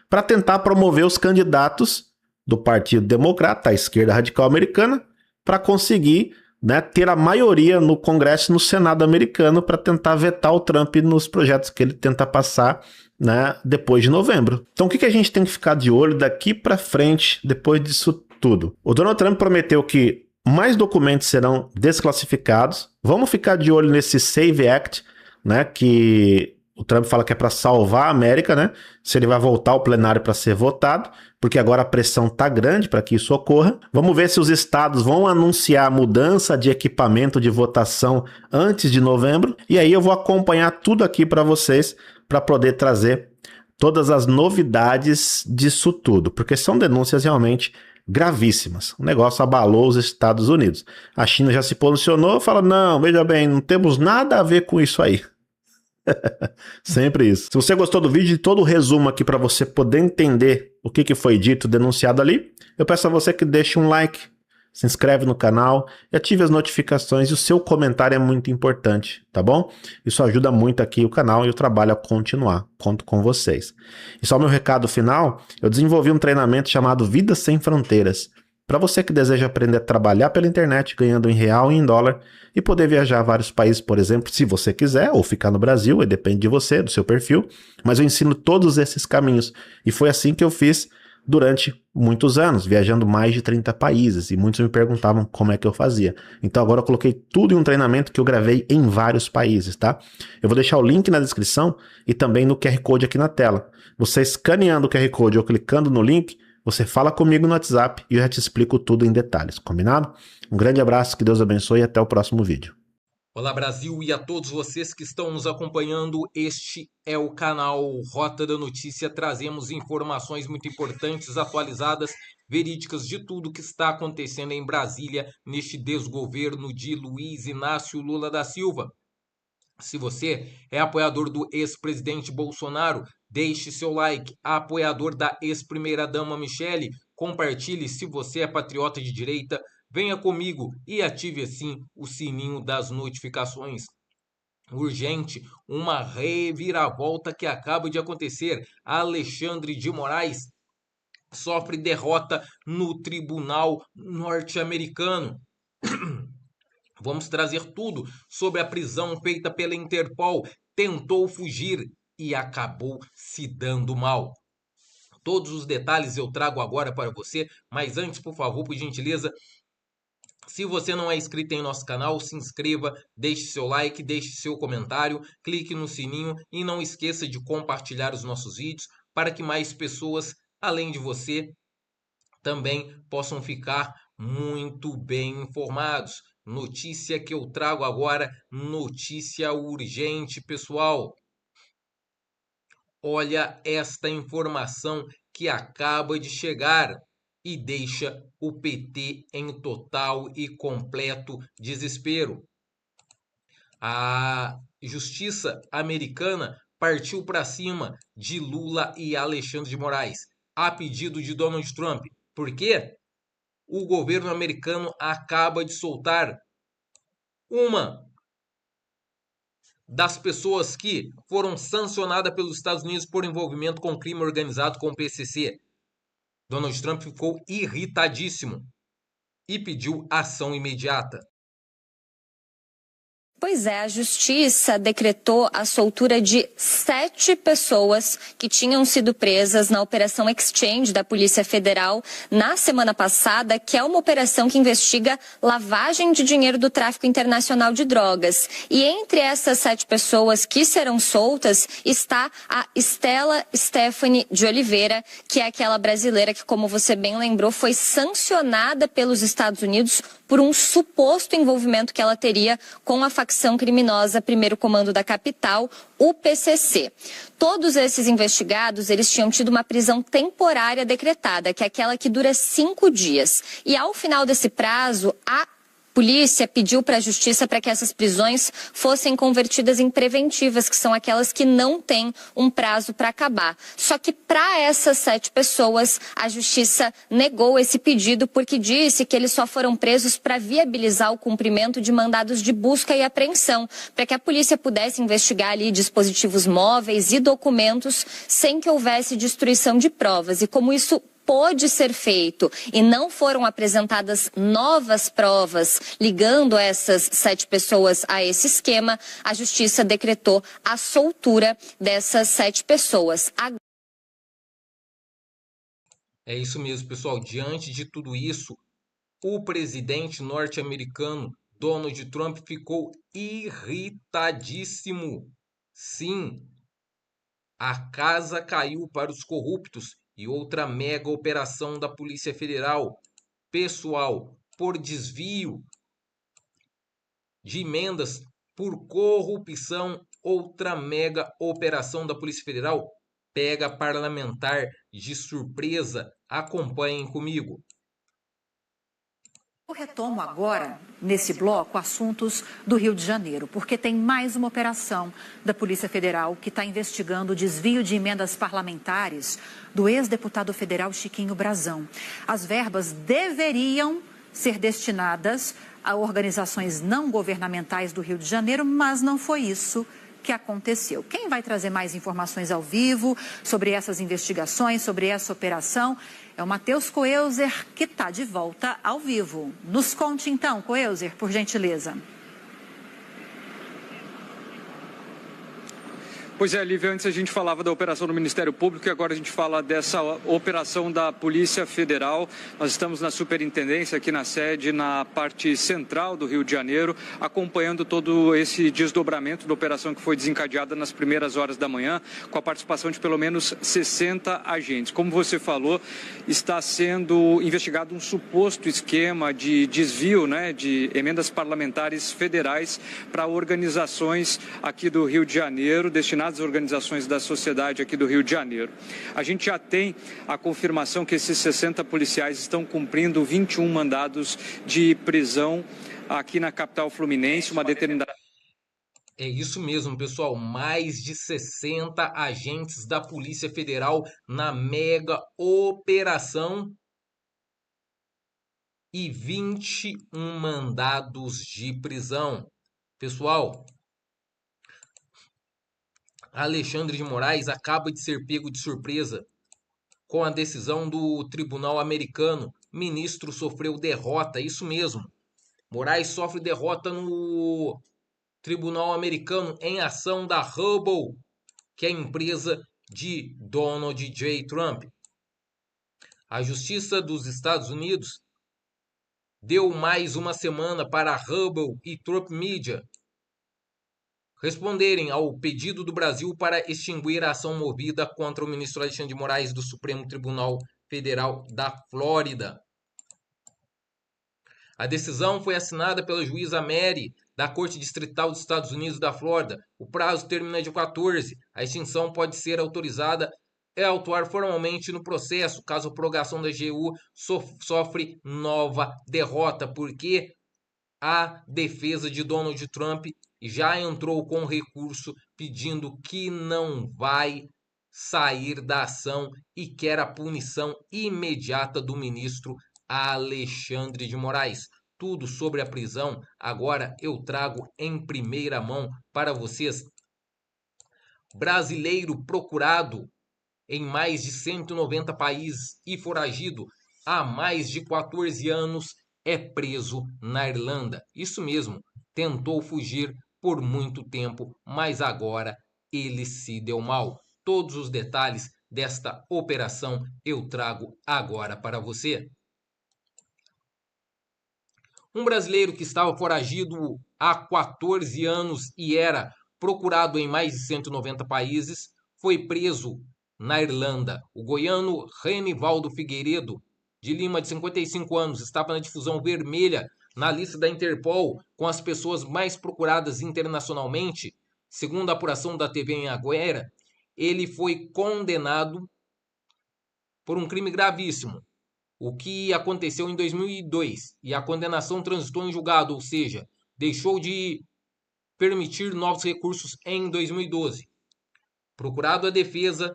Speaker 7: para tentar promover os candidatos do Partido Democrata, a esquerda radical americana, para conseguir, né, ter a maioria no Congresso e no Senado americano para tentar vetar o Trump nos projetos que ele tenta passar, né, depois de novembro. Então o que a gente tem que ficar de olho daqui para frente, depois disso tudo? O Donald Trump prometeu que mais documentos serão desclassificados. Vamos ficar de olho nesse SAVE Act, né, que o Trump fala que é para salvar a América, né? Se ele vai voltar ao plenário para ser votado, porque agora a pressão tá grande para que isso ocorra. Vamos ver se os estados vão anunciar a mudança de equipamento de votação antes de novembro. E aí eu vou acompanhar tudo aqui para vocês, para poder trazer todas as novidades disso tudo, porque são denúncias realmente gravíssimas. O negócio abalou os Estados Unidos. A China já se posicionou e fala, não, veja bem, não temos nada a ver com isso aí. Sempre isso. Se você gostou do vídeo e todo o resumo aqui para você poder entender o que foi dito, denunciado ali, eu peço a você que deixe um like, se inscreve no canal e ative as notificações, e o seu comentário é muito importante, tá bom? Isso ajuda muito aqui o canal e o trabalho a continuar. Conto com vocês. E só meu recado final, eu desenvolvi um treinamento chamado Vida Sem Fronteiras, para você que deseja aprender a trabalhar pela internet, ganhando em real e em dólar, e poder viajar a vários países, por exemplo, se você quiser, ou ficar no Brasil, depende de você, do seu perfil, mas eu ensino todos esses caminhos, e foi assim que eu fiz durante muitos anos, viajando mais de 30 países, e muitos me perguntavam como é que eu fazia. Então agora eu coloquei tudo em um treinamento que eu gravei em vários países, tá? Eu vou deixar o link na descrição e também no QR Code aqui na tela. Você escaneando o QR Code ou clicando no link, você fala comigo no WhatsApp e eu já te explico tudo em detalhes, combinado? Um grande abraço, que Deus abençoe e até o próximo vídeo.
Speaker 8: Olá Brasil, e a todos vocês que estão nos acompanhando, este é o canal Rota da Notícia. Trazemos informações muito importantes, atualizadas, verídicas de tudo que está acontecendo em Brasília neste desgoverno de Luiz Inácio Lula da Silva. Se você é apoiador do ex-presidente Bolsonaro, deixe seu like. Apoiador da ex-primeira-dama Michele, compartilhe. Se você é patriota de direita, venha comigo e ative assim o sininho das notificações. Urgente, uma reviravolta que acaba de acontecer. Alexandre de Moraes sofre derrota no tribunal norte-americano. Vamos trazer tudo sobre a prisão feita pela Interpol. Tentou fugir e acabou se dando mal. Todos os detalhes eu trago agora para você, mas antes, por favor, por gentileza, se você não é inscrito em nosso canal, se inscreva, deixe seu like, deixe seu comentário, clique no sininho e não esqueça de compartilhar os nossos vídeos para que mais pessoas, além de você, também possam ficar muito bem informados. Notícia que eu trago agora, notícia urgente, pessoal. Olha esta informação que acaba de chegar e deixa o PT em total e completo desespero. A justiça americana partiu para cima de Lula e Alexandre de Moraes, a pedido de Donald Trump. Por quê? O governo americano acaba de soltar uma das pessoas que foram sancionadas pelos Estados Unidos por envolvimento com crime organizado com o PCC. Donald Trump ficou irritadíssimo e pediu ação imediata.
Speaker 9: Pois é, a Justiça decretou a soltura de 7 pessoas que tinham sido presas na Operação Exchange da Polícia Federal na semana passada, que é uma operação que investiga lavagem de dinheiro do tráfico internacional de drogas. E entre essas 7 pessoas que serão soltas está a Stella Stephanie de Oliveira, que é aquela brasileira que, como você bem lembrou, foi sancionada pelos Estados Unidos por um suposto envolvimento que ela teria com a facção criminosa Primeiro Comando da Capital, o PCC. Todos esses investigados, eles tinham tido uma prisão temporária decretada, que é aquela que dura 5 dias. E ao final desse prazo, a polícia pediu para a Justiça para que essas prisões fossem convertidas em preventivas, que são aquelas que não têm um prazo para acabar. Só que para essas 7 pessoas, a Justiça negou esse pedido porque disse que eles só foram presos para viabilizar o cumprimento de mandados de busca e apreensão, para que a polícia pudesse investigar ali dispositivos móveis e documentos sem que houvesse destruição de provas. E como isso pôde ser feito e não foram apresentadas novas provas ligando essas 7 pessoas a esse esquema, a Justiça decretou a soltura dessas 7 pessoas.
Speaker 8: É isso mesmo, pessoal. Diante de tudo isso, o presidente norte-americano Donald Trump ficou irritadíssimo. Sim, a casa caiu para os corruptos. E outra mega operação da Polícia Federal, pessoal, por desvio de emendas por corrupção, outra mega operação da Polícia Federal pega parlamentar de surpresa. Acompanhem comigo.
Speaker 10: Eu retomo agora, nesse bloco, assuntos do Rio de Janeiro, porque tem mais uma operação da Polícia Federal que está investigando o desvio de emendas parlamentares do ex-deputado federal Chiquinho Brazão. As verbas deveriam ser destinadas a organizações não governamentais do Rio de Janeiro, mas não foi isso que aconteceu. Quem vai trazer mais informações ao vivo sobre essas investigações, sobre essa operação, é o Matheus Coelzer, que está de volta ao vivo. Nos conte então, Coelzer, por gentileza.
Speaker 11: Pois é, Lívia, antes a gente falava da operação do Ministério Público e agora a gente fala dessa operação da Polícia Federal. Nós estamos na superintendência, aqui na sede, na parte central do Rio de Janeiro, acompanhando todo esse desdobramento da operação que foi desencadeada nas primeiras horas da manhã, com a participação de pelo menos 60 agentes. Como você falou, está sendo investigado um suposto esquema de desvio, de emendas parlamentares federais para organizações aqui do Rio de Janeiro, destinadas às organizações da sociedade aqui do Rio de Janeiro. A gente já tem a confirmação que esses 60 policiais estão cumprindo 21 mandados de prisão aqui na capital fluminense, uma determinada...
Speaker 8: É isso mesmo, pessoal. Mais de 60 agentes da Polícia Federal na mega operação e 21 mandados de prisão. Pessoal, Alexandre de Moraes acaba de ser pego de surpresa com a decisão do Tribunal Americano. Ministro sofreu derrota, isso mesmo. Moraes sofre derrota no Tribunal Americano em ação da Hubble, que é a empresa de Donald J. Trump. A Justiça dos Estados Unidos deu mais uma semana para a Hubble e Trump Media responderem ao pedido do Brasil para extinguir a ação movida contra o ministro Alexandre de Moraes do Supremo Tribunal Federal da Flórida. A decisão foi assinada pela juíza Mary, da Corte Distrital dos Estados Unidos da Flórida. O prazo termina dia 14. A extinção pode ser autorizada e atuar formalmente no processo, caso a prorrogação da AGU sofre nova derrota, porque a defesa de Donald Trump já entrou com recurso pedindo que não vai sair da ação e quer a punição imediata do ministro Alexandre de Moraes. Tudo sobre a prisão, agora eu trago em primeira mão para vocês. Brasileiro procurado em mais de 190 países e foragido há mais de 14 anos é preso na Irlanda. Isso mesmo, tentou fugir por muito tempo, mas agora ele se deu mal. Todos os detalhes desta operação eu trago agora para você. Um brasileiro que estava foragido há 14 anos e era procurado em mais de 190 países foi preso na Irlanda. O goiano Renivaldo Figueiredo, de Lima, de 55 anos, estava na difusão vermelha na lista da Interpol com as pessoas mais procuradas internacionalmente. Segundo a apuração da TV Anhanguera, ele foi condenado por um crime gravíssimo, o que aconteceu em 2002, e a condenação transitou em julgado, ou seja, deixou de permitir novos recursos em 2012. Procurado a defesa,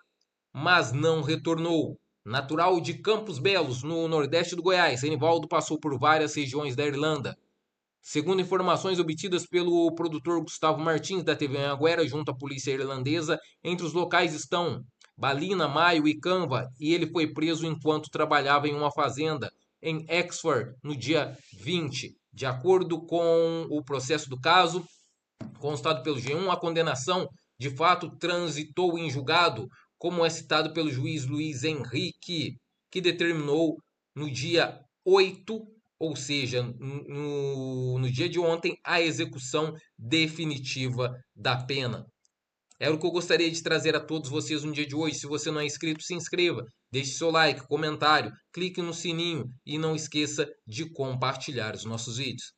Speaker 8: mas não retornou. Natural de Campos Belos, no nordeste do Goiás, Renivaldo passou por várias regiões da Irlanda. Segundo informações obtidas pelo produtor Gustavo Martins, da TV Anhanguera, junto à polícia irlandesa, entre os locais estão Ballina, Maio e Canva, e ele foi preso enquanto trabalhava em uma fazenda em Exford no dia 20. De acordo com o processo do caso, constado pelo G1, a condenação de fato transitou em julgado, como é citado pelo juiz Luiz Henrique, que determinou no dia 8, ou seja, no dia de ontem, a execução definitiva da pena. Era o que eu gostaria de trazer a todos vocês no dia de hoje. Se você não é inscrito, se inscreva, deixe seu like, comentário, clique no sininho e não esqueça de compartilhar os nossos vídeos.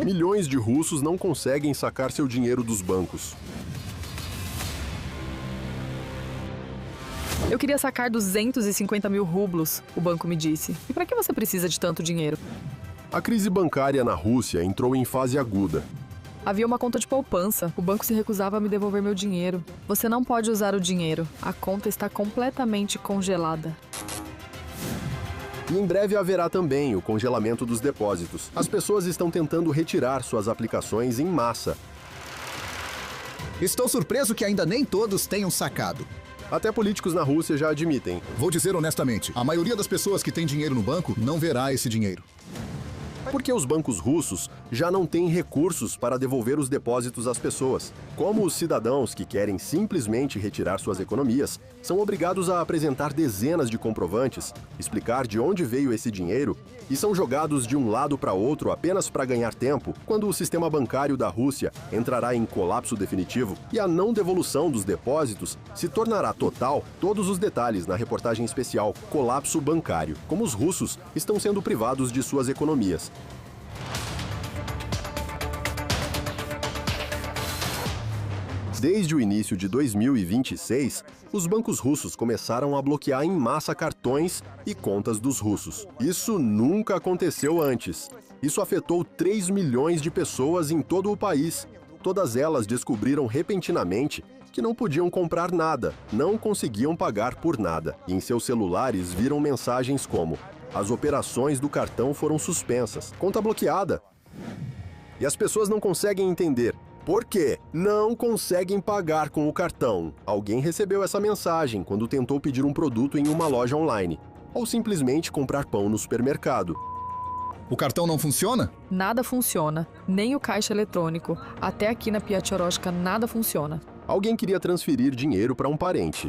Speaker 12: Milhões de russos não conseguem sacar seu dinheiro dos bancos.
Speaker 13: Eu queria sacar 250 mil rublos, o banco me disse. E para que você precisa de tanto dinheiro?
Speaker 12: A crise bancária na Rússia entrou em fase aguda.
Speaker 13: Havia uma conta de poupança. O banco se recusava a me devolver meu dinheiro. Você não pode usar o dinheiro. A conta está completamente congelada.
Speaker 12: E em breve haverá também o congelamento dos depósitos. As pessoas estão tentando retirar suas aplicações em massa.
Speaker 14: Estou surpreso que ainda nem todos tenham sacado.
Speaker 12: Até políticos na Rússia já admitem.
Speaker 14: Vou dizer honestamente, a maioria das pessoas que tem dinheiro no banco não verá esse dinheiro.
Speaker 12: Porque os bancos russos já não têm recursos para devolver os depósitos às pessoas. Como os cidadãos que querem simplesmente retirar suas economias são obrigados a apresentar dezenas de comprovantes, explicar de onde veio esse dinheiro e são jogados de um lado para outro apenas para ganhar tempo, quando o sistema bancário da Rússia entrará em colapso definitivo e a não devolução dos depósitos se tornará total, todos os detalhes na reportagem especial Colapso Bancário, como os russos estão sendo privados de suas economias. Desde o início de 2026, os bancos russos começaram a bloquear em massa cartões e contas dos russos. Isso nunca aconteceu antes. Isso afetou 3 milhões de pessoas em todo o país. Todas elas descobriram repentinamente que não podiam comprar nada, não conseguiam pagar por nada. E em seus celulares viram mensagens como: as operações do cartão foram suspensas, conta bloqueada. E as pessoas não conseguem entender. Por quê? Não conseguem pagar com o cartão. Alguém recebeu essa mensagem quando tentou pedir um produto em uma loja online. Ou simplesmente comprar pão no supermercado.
Speaker 14: O cartão não funciona?
Speaker 13: Nada funciona, nem o caixa eletrônico. Até aqui na Piatiorosca nada funciona.
Speaker 12: Alguém queria transferir dinheiro para um parente.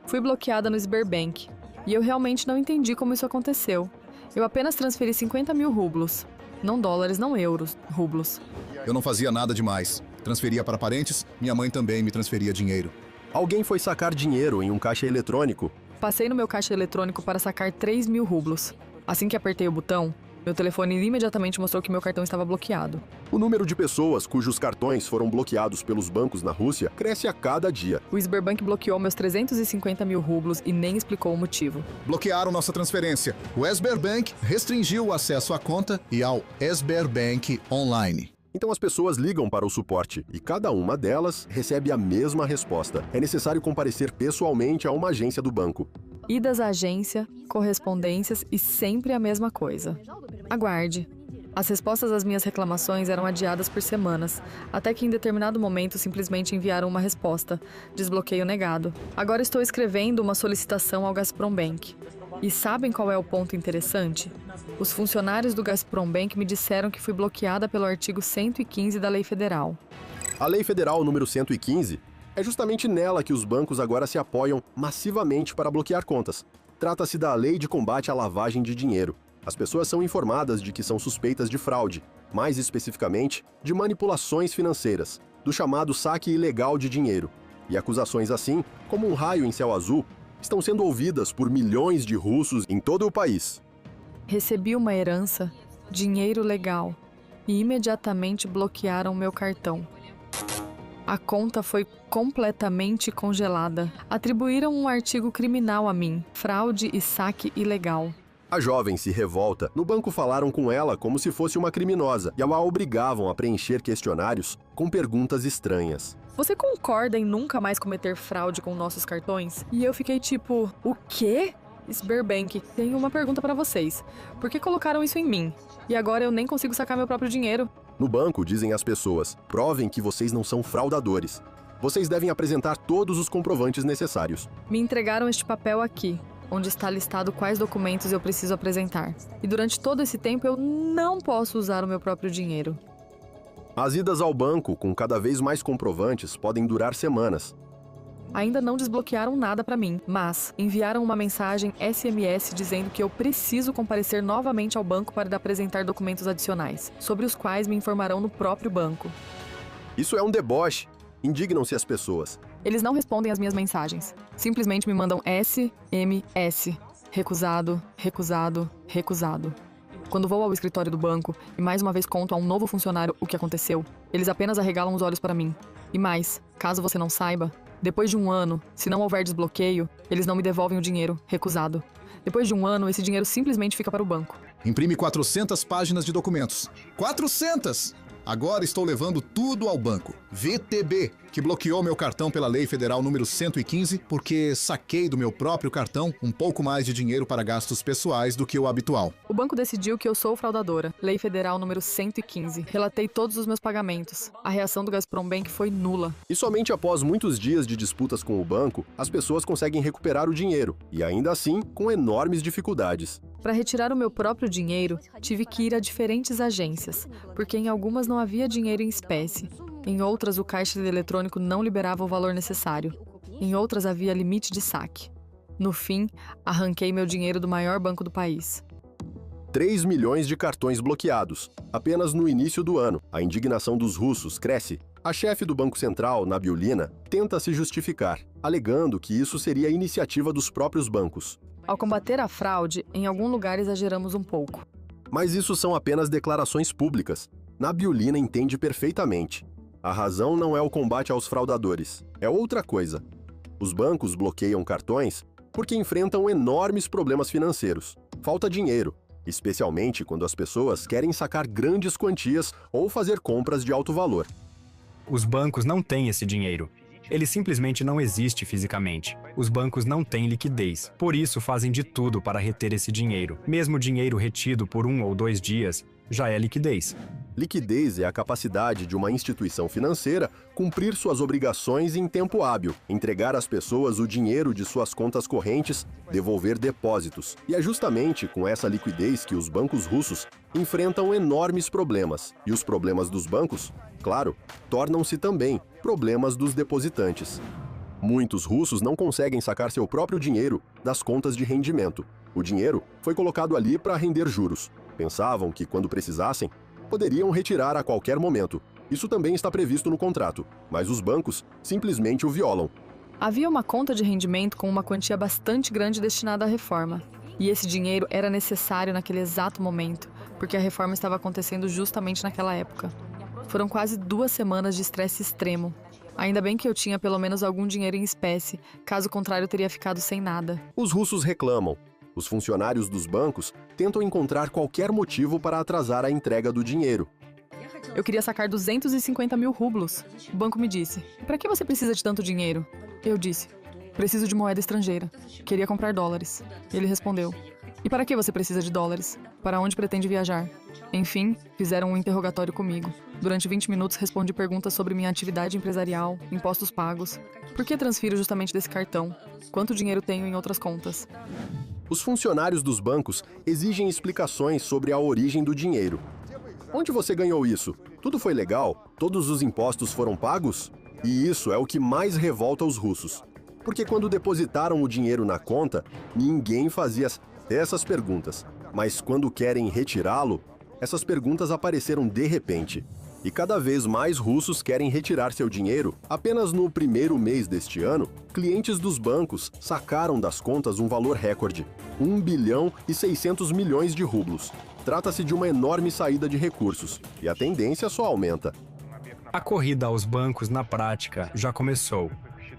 Speaker 13: Fui bloqueada no Sberbank. E eu realmente não entendi como isso aconteceu. Eu apenas transferi 50 mil rublos. Não dólares, não euros, rublos.
Speaker 14: Eu não fazia nada demais. Transferia para parentes, minha mãe também me transferia dinheiro.
Speaker 12: Alguém foi sacar dinheiro em um caixa eletrônico.
Speaker 13: Passei no meu caixa eletrônico para sacar 3 mil rublos. Assim que apertei o botão, meu telefone imediatamente mostrou que meu cartão estava bloqueado.
Speaker 12: O número de pessoas cujos cartões foram bloqueados pelos bancos na Rússia cresce a cada dia.
Speaker 13: O Sberbank bloqueou meus 350 mil rublos e nem explicou o motivo.
Speaker 14: Bloquearam nossa transferência. O Sberbank restringiu o acesso à conta e ao Sberbank Online.
Speaker 12: Então as pessoas ligam para o suporte e cada uma delas recebe a mesma resposta. É necessário comparecer pessoalmente a uma agência do banco.
Speaker 13: Idas à agência, correspondências e sempre a mesma coisa. Aguarde. As respostas às minhas reclamações eram adiadas por semanas, até que em determinado momento simplesmente enviaram uma resposta: desbloqueio negado. Agora estou escrevendo uma solicitação ao Gazprombank. E sabem qual é o ponto interessante? Os funcionários do Gazprombank me disseram que fui bloqueada pelo artigo 115 da Lei Federal.
Speaker 12: A Lei Federal número 115 é justamente nela que os bancos agora se apoiam massivamente para bloquear contas. Trata-se da Lei de Combate à Lavagem de Dinheiro. As pessoas são informadas de que são suspeitas de fraude, mais especificamente de manipulações financeiras, do chamado saque ilegal de dinheiro. E acusações assim, como um raio em céu azul, estão sendo ouvidas por milhões de russos em todo o país.
Speaker 13: Recebi uma herança, dinheiro legal, e imediatamente bloquearam meu cartão. A conta foi completamente congelada. Atribuíram um artigo criminal a mim, fraude e saque ilegal.
Speaker 12: A jovem se revolta. No banco falaram com ela como se fosse uma criminosa e a obrigavam a preencher questionários com perguntas estranhas.
Speaker 13: Você concorda em nunca mais cometer fraude com nossos cartões? E eu fiquei tipo, o quê? Sberbank, tenho uma pergunta para vocês. Por que colocaram isso em mim? E agora eu nem consigo sacar meu próprio dinheiro?
Speaker 12: No banco, dizem as pessoas, provem que vocês não são fraudadores. Vocês devem apresentar todos os comprovantes necessários.
Speaker 13: Me entregaram este papel aqui, onde está listado quais documentos eu preciso apresentar. E durante todo esse tempo eu não posso usar o meu próprio dinheiro.
Speaker 12: As idas ao banco, com cada vez mais comprovantes, podem durar semanas.
Speaker 13: Ainda não desbloquearam nada para mim, mas enviaram uma mensagem SMS dizendo que eu preciso comparecer novamente ao banco para apresentar documentos adicionais, sobre os quais me informarão no próprio banco.
Speaker 12: Isso é um deboche. Indignam-se as pessoas.
Speaker 13: Eles não respondem às minhas mensagens. Simplesmente me mandam SMS. Recusado, recusado, recusado. Quando vou ao escritório do banco e mais uma vez conto a um novo funcionário o que aconteceu, eles apenas arregalam os olhos para mim. E mais, caso você não saiba, depois de um ano, se não houver desbloqueio, eles não me devolvem o dinheiro, recusado. Depois de um ano, esse dinheiro simplesmente fica para o banco.
Speaker 14: Imprime 400 páginas de documentos. 400! Agora estou levando tudo ao banco. VTB, que bloqueou meu cartão pela Lei Federal número 115, porque saquei do meu próprio cartão um pouco mais de dinheiro para gastos pessoais do que o habitual.
Speaker 13: O banco decidiu que eu sou fraudadora. Lei Federal número 115. Relatei todos os meus pagamentos. A reação do Gazprombank foi nula.
Speaker 12: E somente após muitos dias de disputas com o banco, as pessoas conseguem recuperar o dinheiro, e ainda assim com enormes dificuldades.
Speaker 13: Para retirar o meu próprio dinheiro, tive que ir a diferentes agências, porque em algumas não havia dinheiro em espécie. Em outras, o caixa eletrônico não liberava o valor necessário. Em outras, havia limite de saque. No fim, arranquei meu dinheiro do maior banco do país.
Speaker 12: 3 milhões de cartões bloqueados. Apenas no início do ano, a indignação dos russos cresce. A chefe do Banco Central, Nabiullina, tenta se justificar, alegando que isso seria iniciativa dos próprios bancos.
Speaker 13: Ao combater a fraude, em algum lugar exageramos um pouco.
Speaker 12: Mas isso são apenas declarações públicas. Nabiullina entende perfeitamente. A razão não é o combate aos fraudadores, é outra coisa. Os bancos bloqueiam cartões porque enfrentam enormes problemas financeiros. Falta dinheiro, especialmente quando as pessoas querem sacar grandes quantias ou fazer compras de alto valor.
Speaker 15: Os bancos não têm esse dinheiro. Ele simplesmente não existe fisicamente. Os bancos não têm liquidez. Por isso fazem de tudo para reter esse dinheiro. Mesmo dinheiro retido por 1 ou 2 dias já é liquidez.
Speaker 12: Liquidez é a capacidade de uma instituição financeira cumprir suas obrigações em tempo hábil, entregar às pessoas o dinheiro de suas contas correntes, devolver depósitos. E é justamente com essa liquidez que os bancos russos enfrentam enormes problemas. E os problemas dos bancos, claro, tornam-se também problemas dos depositantes. Muitos russos não conseguem sacar seu próprio dinheiro das contas de rendimento. O dinheiro foi colocado ali para render juros. Pensavam que, quando precisassem, poderiam retirar a qualquer momento. Isso também está previsto no contrato, mas os bancos simplesmente o violam.
Speaker 13: Havia uma conta de rendimento com uma quantia bastante grande destinada à reforma. E esse dinheiro era necessário naquele exato momento, porque a reforma estava acontecendo justamente naquela época. Foram quase 2 semanas de estresse extremo. Ainda bem que eu tinha pelo menos algum dinheiro em espécie, caso contrário eu teria ficado sem nada.
Speaker 12: Os russos reclamam. Os funcionários dos bancos tentam encontrar qualquer motivo para atrasar a entrega do dinheiro.
Speaker 13: Eu queria sacar 250 mil rublos. O banco me disse: "Para que você precisa de tanto dinheiro?" Eu disse: "Preciso de moeda estrangeira. Queria comprar dólares." Ele respondeu: "E para que você precisa de dólares? Para onde pretende viajar?" Enfim, fizeram um interrogatório comigo. Durante 20 minutos respondi perguntas sobre minha atividade empresarial, impostos pagos, por que transfiro justamente desse cartão, quanto dinheiro tenho em outras contas.
Speaker 12: Os funcionários dos bancos exigem explicações sobre a origem do dinheiro. Onde você ganhou isso? Tudo foi legal? Todos os impostos foram pagos? E isso é o que mais revolta os russos. Porque quando depositaram o dinheiro na conta, ninguém fazia essas perguntas. Mas quando querem retirá-lo, essas perguntas apareceram de repente. E cada vez mais russos querem retirar seu dinheiro. Apenas no primeiro mês deste ano, clientes dos bancos sacaram das contas um valor recorde: 1 bilhão e 600 milhões de rublos. Trata-se de uma enorme saída de recursos, e a tendência só aumenta.
Speaker 15: A corrida aos bancos, na prática, já começou.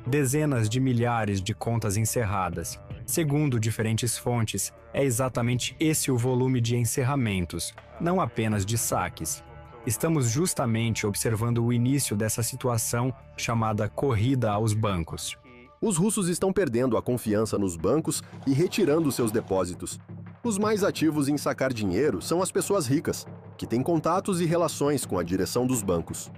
Speaker 15: Dezenas de milhares de contas encerradas. Segundo diferentes fontes, é exatamente esse o volume de encerramentos, não apenas de saques. Estamos justamente observando o início dessa situação chamada corrida aos bancos.
Speaker 12: Os russos estão perdendo a confiança nos bancos e retirando seus depósitos. Os mais ativos em sacar dinheiro são as pessoas ricas, que têm contatos e relações com a direção dos bancos.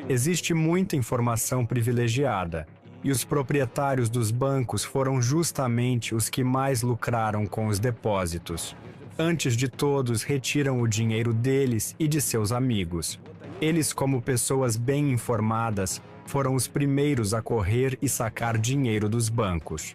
Speaker 15: Existe muita informação privilegiada, e os proprietários dos bancos foram justamente os que mais lucraram com os depósitos. Antes de todos, retiram o dinheiro deles e de seus amigos. Eles, como pessoas bem informadas, foram os primeiros a correr e sacar dinheiro dos bancos.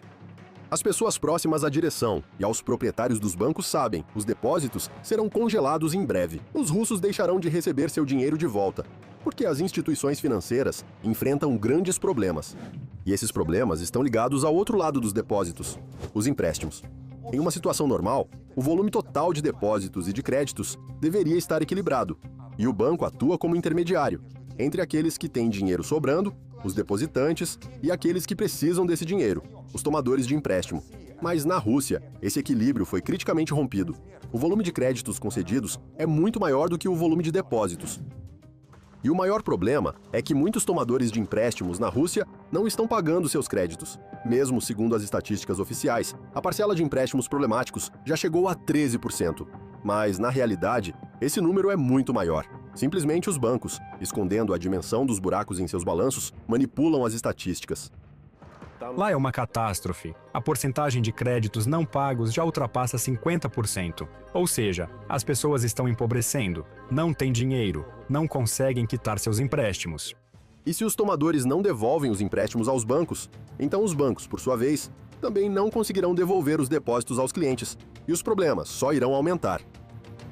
Speaker 12: As pessoas próximas à direção e aos proprietários dos bancos sabem, os depósitos serão congelados em breve. Os russos deixarão de receber seu dinheiro de volta, porque as instituições financeiras enfrentam grandes problemas. E esses problemas estão ligados ao outro lado dos depósitos, os empréstimos. Em uma situação normal, o volume total de depósitos e de créditos deveria estar equilibrado, e o banco atua como intermediário entre aqueles que têm dinheiro sobrando, os depositantes, e aqueles que precisam desse dinheiro, os tomadores de empréstimo. Mas na Rússia, esse equilíbrio foi criticamente rompido. O volume de créditos concedidos é muito maior do que o volume de depósitos. E o maior problema é que muitos tomadores de empréstimos na Rússia não estão pagando seus créditos. Mesmo segundo as estatísticas oficiais, a parcela de empréstimos problemáticos já chegou a 13%. Mas, na realidade, esse número é muito maior. Simplesmente os bancos, escondendo a dimensão dos buracos em seus balanços, manipulam as estatísticas.
Speaker 15: Lá é uma catástrofe. A porcentagem de créditos não pagos já ultrapassa 50%. Ou seja, as pessoas estão empobrecendo, não têm dinheiro, não conseguem quitar seus empréstimos.
Speaker 12: E se os tomadores não devolvem os empréstimos aos bancos, então os bancos, por sua vez, também não conseguirão devolver os depósitos aos clientes, e os problemas só irão aumentar.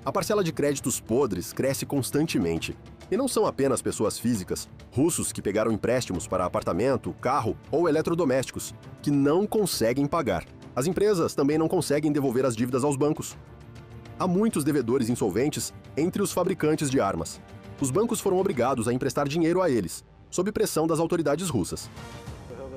Speaker 12: A parcela de créditos podres cresce constantemente. E não são apenas pessoas físicas, russos que pegaram empréstimos para apartamento, carro ou eletrodomésticos, que não conseguem pagar. As empresas também não conseguem devolver as dívidas aos bancos. Há muitos devedores insolventes entre os fabricantes de armas. Os bancos foram obrigados a emprestar dinheiro a eles, sob pressão das autoridades russas.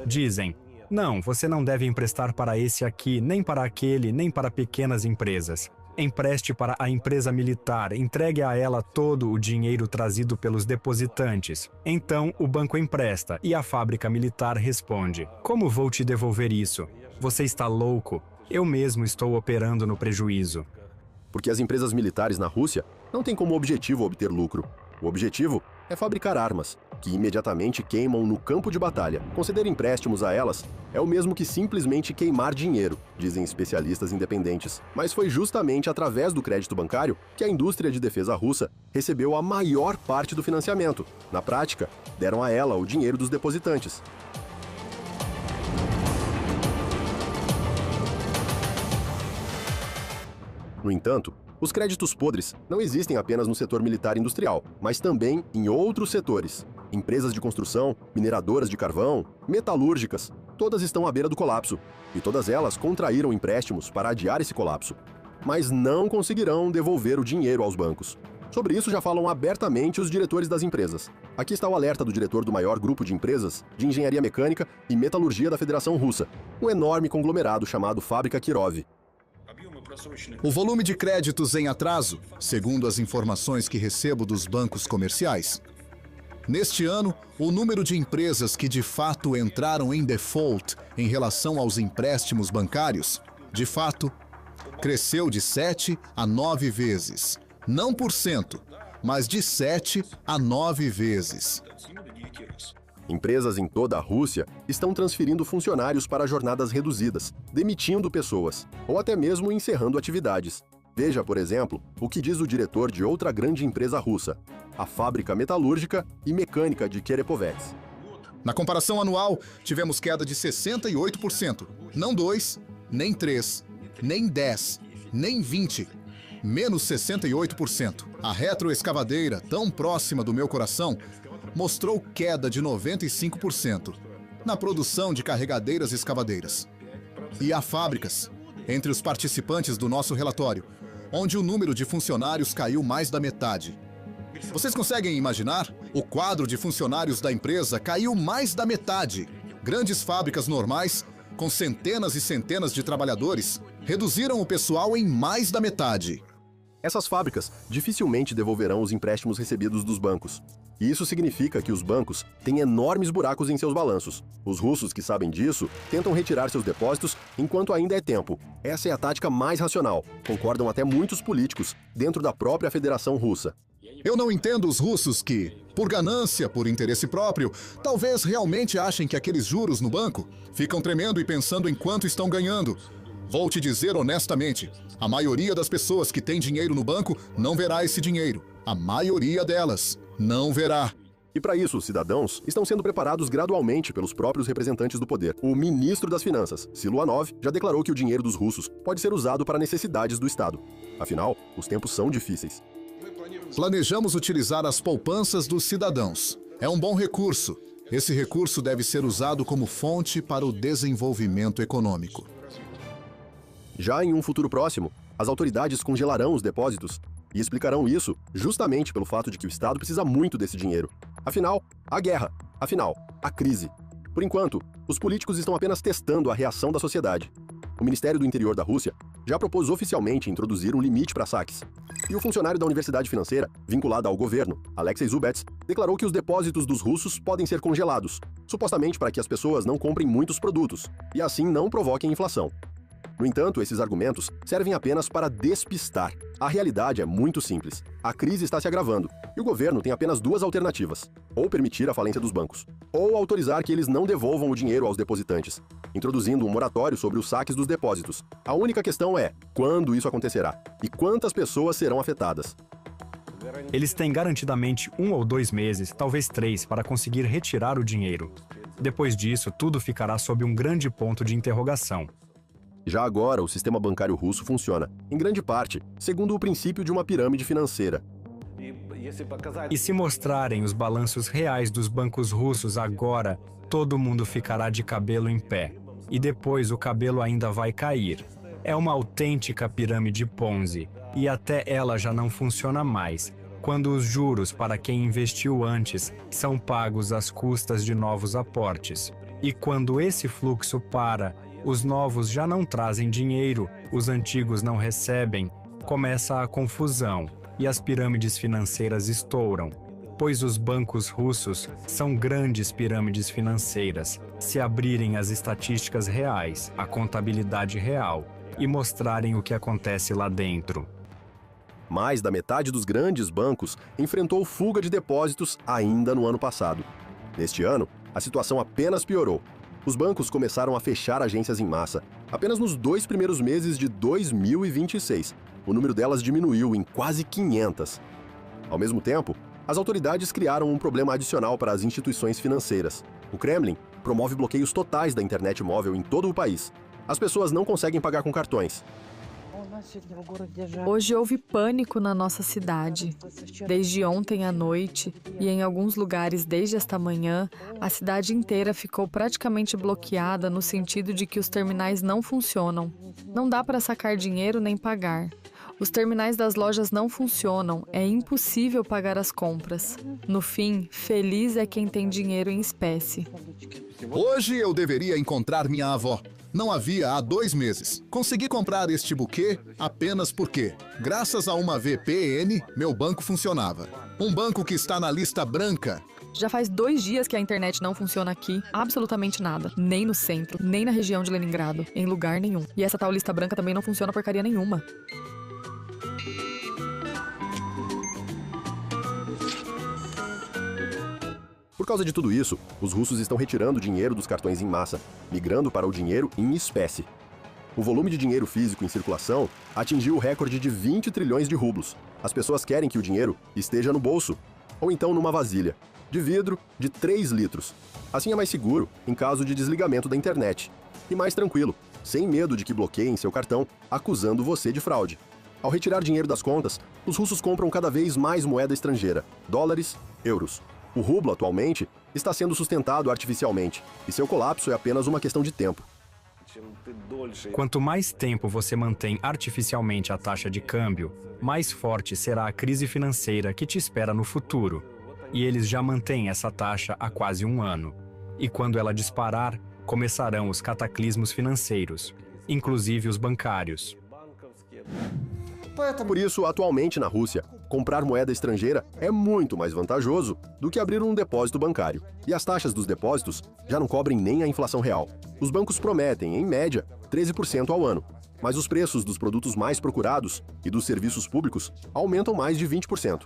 Speaker 15: Dizem: não, você não deve emprestar para esse aqui, nem para aquele, nem para pequenas empresas. Empreste para a empresa militar, entregue a ela todo o dinheiro trazido pelos depositantes. Então, o banco empresta e a fábrica militar responde: como vou te devolver isso? Você está louco? Eu mesmo estou operando no prejuízo.
Speaker 12: Porque as empresas militares na Rússia não tem como objetivo obter lucro. O objetivo é fabricar armas, que imediatamente queimam no campo de batalha. Conceder empréstimos a elas é o mesmo que simplesmente queimar dinheiro, dizem especialistas independentes. Mas foi justamente através do crédito bancário que a indústria de defesa russa recebeu a maior parte do financiamento. Na prática, deram a ela o dinheiro dos depositantes. No entanto, os créditos podres não existem apenas no setor militar e industrial, mas também em outros setores. Empresas de construção, mineradoras de carvão, metalúrgicas, todas estão à beira do colapso, e todas elas contraíram empréstimos para adiar esse colapso. Mas não conseguirão devolver o dinheiro aos bancos. Sobre isso já falam abertamente os diretores das empresas. Aqui está o alerta do diretor do maior grupo de empresas de engenharia mecânica e metalurgia da Federação Russa, um enorme conglomerado chamado Fábrica Kirov.
Speaker 14: O volume de créditos em atraso, segundo as informações que recebo dos bancos comerciais. Neste ano, o número de empresas que de fato entraram em default em relação aos empréstimos bancários, de fato, cresceu de 7 a 9 vezes. Não por cento, mas de 7 a 9 vezes.
Speaker 12: Empresas em toda a Rússia estão transferindo funcionários para jornadas reduzidas, demitindo pessoas, ou até mesmo encerrando atividades. Veja, por exemplo, o que diz o diretor de outra grande empresa russa, a Fábrica Metalúrgica e Mecânica de Cherepovets.
Speaker 14: Na comparação anual, tivemos queda de 68%. Não 2, nem 3, nem 10, nem 20. Menos 68%. A retroescavadeira, tão próxima do meu coração, mostrou queda de 95% na produção de carregadeiras escavadeiras. E há fábricas, entre os participantes do nosso relatório, onde o número de funcionários caiu mais da metade. Vocês conseguem imaginar? O quadro de funcionários da empresa caiu mais da metade. Grandes fábricas normais, com centenas e centenas de trabalhadores, reduziram o pessoal em mais da metade.
Speaker 12: Essas fábricas dificilmente devolverão os empréstimos recebidos dos bancos. E isso significa que os bancos têm enormes buracos em seus balanços. Os russos que sabem disso tentam retirar seus depósitos enquanto ainda é tempo. Essa é a tática mais racional, concordam até muitos políticos dentro da própria Federação Russa.
Speaker 14: Eu não entendo os russos que, por ganância, por interesse próprio, talvez realmente achem que aqueles juros no banco ficam tremendo e pensando em quanto estão ganhando. Vou te dizer honestamente, a maioria das pessoas que tem dinheiro no banco não verá esse dinheiro. A maioria delas não verá.
Speaker 12: E para isso, os cidadãos estão sendo preparados gradualmente pelos próprios representantes do poder. O ministro das Finanças, Siluanov, já declarou que o dinheiro dos russos pode ser usado para necessidades do Estado. Afinal, os tempos são difíceis.
Speaker 14: Planejamos utilizar as poupanças dos cidadãos. É um bom recurso. Esse recurso deve ser usado como fonte para o desenvolvimento econômico.
Speaker 12: Já em um futuro próximo, as autoridades congelarão os depósitos e explicarão isso justamente pelo fato de que o Estado precisa muito desse dinheiro. Afinal, a guerra. Afinal, a crise. Por enquanto, os políticos estão apenas testando a reação da sociedade. O Ministério do Interior da Rússia já propôs oficialmente introduzir um limite para saques. E o funcionário da Universidade Financeira, vinculada ao governo, Alexei Zubets, declarou que os depósitos dos russos podem ser congelados, supostamente para que as pessoas não comprem muitos produtos e assim não provoquem inflação. No entanto, esses argumentos servem apenas para despistar. A realidade é muito simples. A crise está se agravando e o governo tem apenas duas alternativas: ou permitir a falência dos bancos, ou autorizar que eles não devolvam o dinheiro aos depositantes, introduzindo um moratório sobre os saques dos depósitos. A única questão é quando isso acontecerá e quantas pessoas serão afetadas.
Speaker 15: Eles têm garantidamente 1 ou 2 meses, talvez 3, para conseguir retirar o dinheiro. Depois disso, tudo ficará sob um grande ponto de interrogação.
Speaker 12: Já agora, o sistema bancário russo funciona, em grande parte, segundo o princípio de uma pirâmide financeira.
Speaker 15: E se mostrarem os balanços reais dos bancos russos agora, todo mundo ficará de cabelo em pé. E depois o cabelo ainda vai cair. É uma autêntica pirâmide Ponzi, e até ela já não funciona mais, quando os juros para quem investiu antes são pagos às custas de novos aportes. E quando esse fluxo para, os novos já não trazem dinheiro, os antigos não recebem, começa a confusão e as pirâmides financeiras estouram, pois os bancos russos são grandes pirâmides financeiras. Se abrirem as estatísticas reais, a contabilidade real e mostrarem o que acontece lá dentro.
Speaker 12: Mais da metade dos grandes bancos enfrentou fuga de depósitos ainda no ano passado. Neste ano, a situação apenas piorou. Os bancos começaram a fechar agências em massa. Apenas nos 2 primeiros meses de 2026, o número delas diminuiu em quase 500. Ao mesmo tempo, as autoridades criaram um problema adicional para as instituições financeiras. O Kremlin promove bloqueios totais da internet móvel em todo o país. As pessoas não conseguem pagar com cartões.
Speaker 13: Hoje houve pânico na nossa cidade. Desde ontem à noite e em alguns lugares desde esta manhã, a cidade inteira ficou praticamente bloqueada no sentido de que os terminais não funcionam. Não dá para sacar dinheiro nem pagar. Os terminais das lojas não funcionam, é impossível pagar as compras. No fim, feliz é quem tem dinheiro em espécie.
Speaker 14: Hoje eu deveria encontrar minha avó. Não havia há 2 meses. Consegui comprar este buquê apenas porque, graças a uma VPN, meu banco funcionava. Um banco que está na lista branca.
Speaker 13: Já faz 2 dias que a internet não funciona aqui, absolutamente nada. Nem no centro, nem na região de Leningrado, em lugar nenhum. E essa tal lista branca também não funciona porcaria nenhuma.
Speaker 12: Por causa de tudo isso, os russos estão retirando dinheiro dos cartões em massa, migrando para o dinheiro em espécie. O volume de dinheiro físico em circulação atingiu o recorde de 20 trilhões de rublos. As pessoas querem que o dinheiro esteja no bolso, ou então numa vasilha, de vidro de 3 litros. Assim é mais seguro em caso de desligamento da internet. E mais tranquilo, sem medo de que bloqueiem seu cartão, acusando você de fraude. Ao retirar dinheiro das contas, os russos compram cada vez mais moeda estrangeira, dólares, euros. O rublo, atualmente, está sendo sustentado artificialmente, e seu colapso é apenas uma questão de tempo.
Speaker 15: Quanto mais tempo você mantém artificialmente a taxa de câmbio, mais forte será a crise financeira que te espera no futuro. E eles já mantêm essa taxa há quase 1 ano. E quando ela disparar, começarão os cataclismos financeiros, inclusive os bancários.
Speaker 12: Por isso, atualmente na Rússia, comprar moeda estrangeira é muito mais vantajoso do que abrir um depósito bancário. E as taxas dos depósitos já não cobrem nem a inflação real. Os bancos prometem, em média, 13% ao ano, mas os preços dos produtos mais procurados e dos serviços públicos aumentam mais de 20%.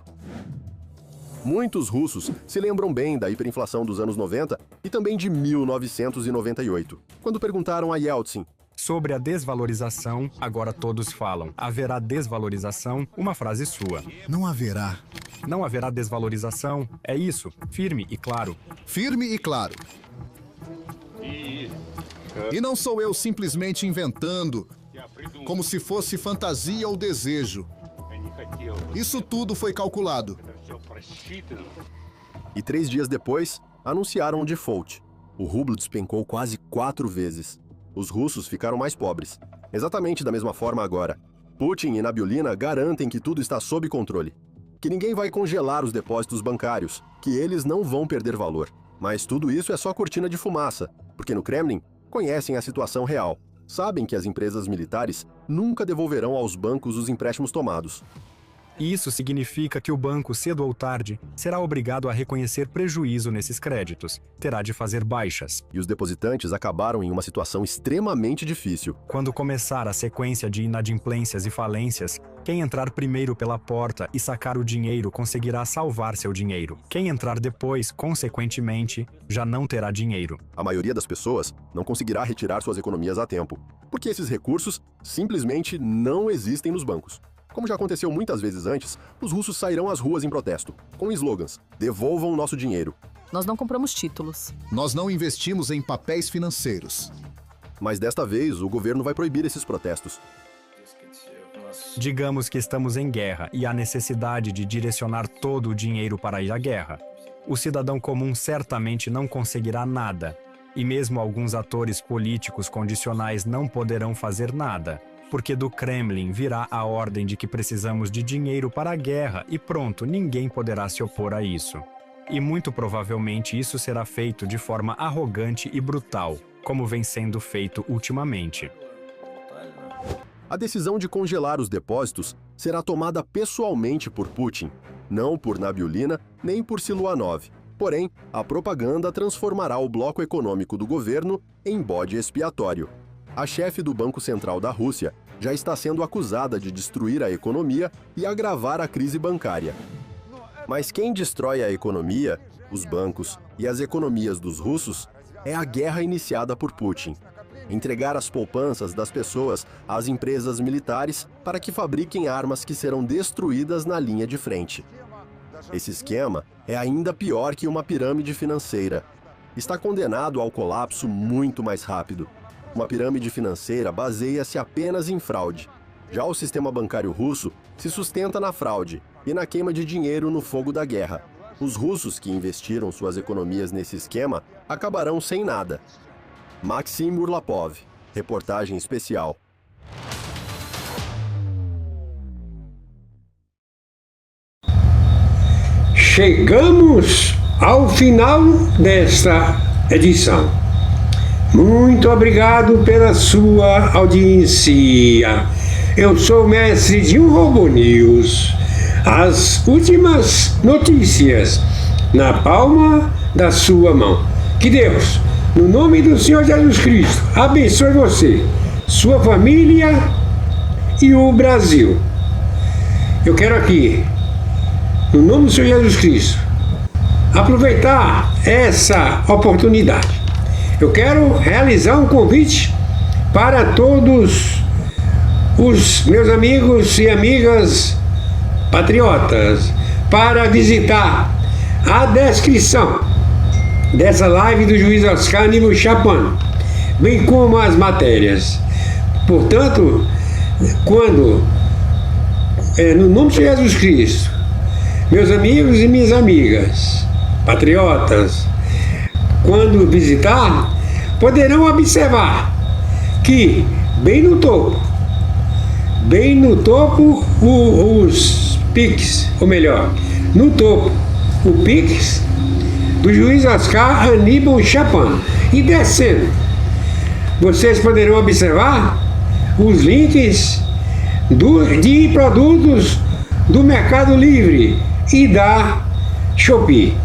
Speaker 12: Muitos russos se lembram bem da hiperinflação dos anos 90 e também de 1998, quando perguntaram a Yeltsin:
Speaker 15: sobre a desvalorização, agora todos falam. Haverá desvalorização? Uma frase sua.
Speaker 14: Não haverá.
Speaker 15: Não haverá desvalorização? É isso, firme e claro.
Speaker 14: Firme e claro. E não sou eu simplesmente inventando, como se fosse fantasia ou desejo. Isso tudo foi calculado.
Speaker 12: E 3 dias depois, anunciaram o default. O rublo despencou quase 4 vezes. Os russos ficaram mais pobres. Exatamente da mesma forma agora. Putin e Nabiullina garantem que tudo está sob controle. Que ninguém vai congelar os depósitos bancários, que eles não vão perder valor. Mas tudo isso é só cortina de fumaça, porque no Kremlin conhecem a situação real. Sabem que as empresas militares nunca devolverão aos bancos os empréstimos tomados.
Speaker 15: Isso significa que o banco, cedo ou tarde, será obrigado a reconhecer prejuízo nesses créditos. Terá de fazer baixas.
Speaker 12: E os depositantes acabaram em uma situação extremamente difícil.
Speaker 15: Quando começar a sequência de inadimplências e falências, quem entrar primeiro pela porta e sacar o dinheiro conseguirá salvar seu dinheiro. Quem entrar depois, consequentemente, já não terá dinheiro.
Speaker 12: A maioria das pessoas não conseguirá retirar suas economias a tempo, porque esses recursos simplesmente não existem nos bancos. Como já aconteceu muitas vezes antes, os russos sairão às ruas em protesto, com slogans: devolvam o nosso dinheiro.
Speaker 13: Nós não compramos títulos.
Speaker 14: Nós não investimos em papéis financeiros.
Speaker 12: Mas desta vez, o governo vai proibir esses protestos.
Speaker 15: Digamos que estamos em guerra e há necessidade de direcionar todo o dinheiro para ir à guerra. O cidadão comum certamente não conseguirá nada. E mesmo alguns atores políticos condicionais não poderão fazer nada. Porque do Kremlin virá a ordem de que precisamos de dinheiro para a guerra e pronto, ninguém poderá se opor a isso. E muito provavelmente isso será feito de forma arrogante e brutal, como vem sendo feito ultimamente.
Speaker 12: A decisão de congelar os depósitos será tomada pessoalmente por Putin, não por Nabiullina nem por Siluanov. Porém, a propaganda transformará o bloco econômico do governo em bode expiatório. A chefe do Banco Central da Rússia já está sendo acusada de destruir a economia e agravar a crise bancária. Mas quem destrói a economia, os bancos e as economias dos russos é a guerra iniciada por Putin. Entregar as poupanças das pessoas às empresas militares para que fabriquem armas que serão destruídas na linha de frente. Esse esquema é ainda pior que uma pirâmide financeira. Está condenado ao colapso muito mais rápido. Uma pirâmide financeira baseia-se apenas em fraude. Já o sistema bancário russo se sustenta na fraude e na queima de dinheiro no fogo da guerra. Os russos que investiram suas economias nesse esquema acabarão sem nada. Maxim Murlapov, reportagem especial.
Speaker 1: Chegamos ao final desta edição. Muito obrigado pela sua audiência. Eu sou o mestre de Robô News. As últimas notícias na palma da sua mão. Que Deus, no nome do Senhor Jesus Cristo, abençoe você, sua família e o Brasil. Eu quero aqui, no nome do Senhor Jesus Cristo, aproveitar essa oportunidade. Eu quero realizar um convite para todos os meus amigos e amigas patriotas para visitar a descrição dessa live do juiz Oscar Aníbal Chapman, bem como as matérias. Portanto, quando, no nome de Jesus Cristo, meus amigos e minhas amigas patriotas, quando visitar, poderão observar que bem no topo, os Pix, ou melhor, no topo, o Pix do juiz Oscar Aníbal Chapman. E descendo, vocês poderão observar os links de produtos do Mercado Livre e da Shopee.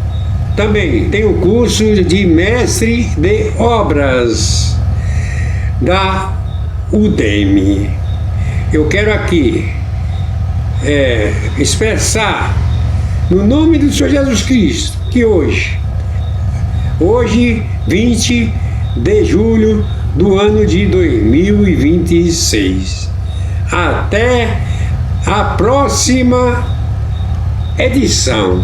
Speaker 1: Também tem o curso de mestre de obras da Udemy. Eu quero aqui expressar, no nome do Senhor Jesus Cristo, que hoje, 20 de julho do ano de 2026, até a próxima edição.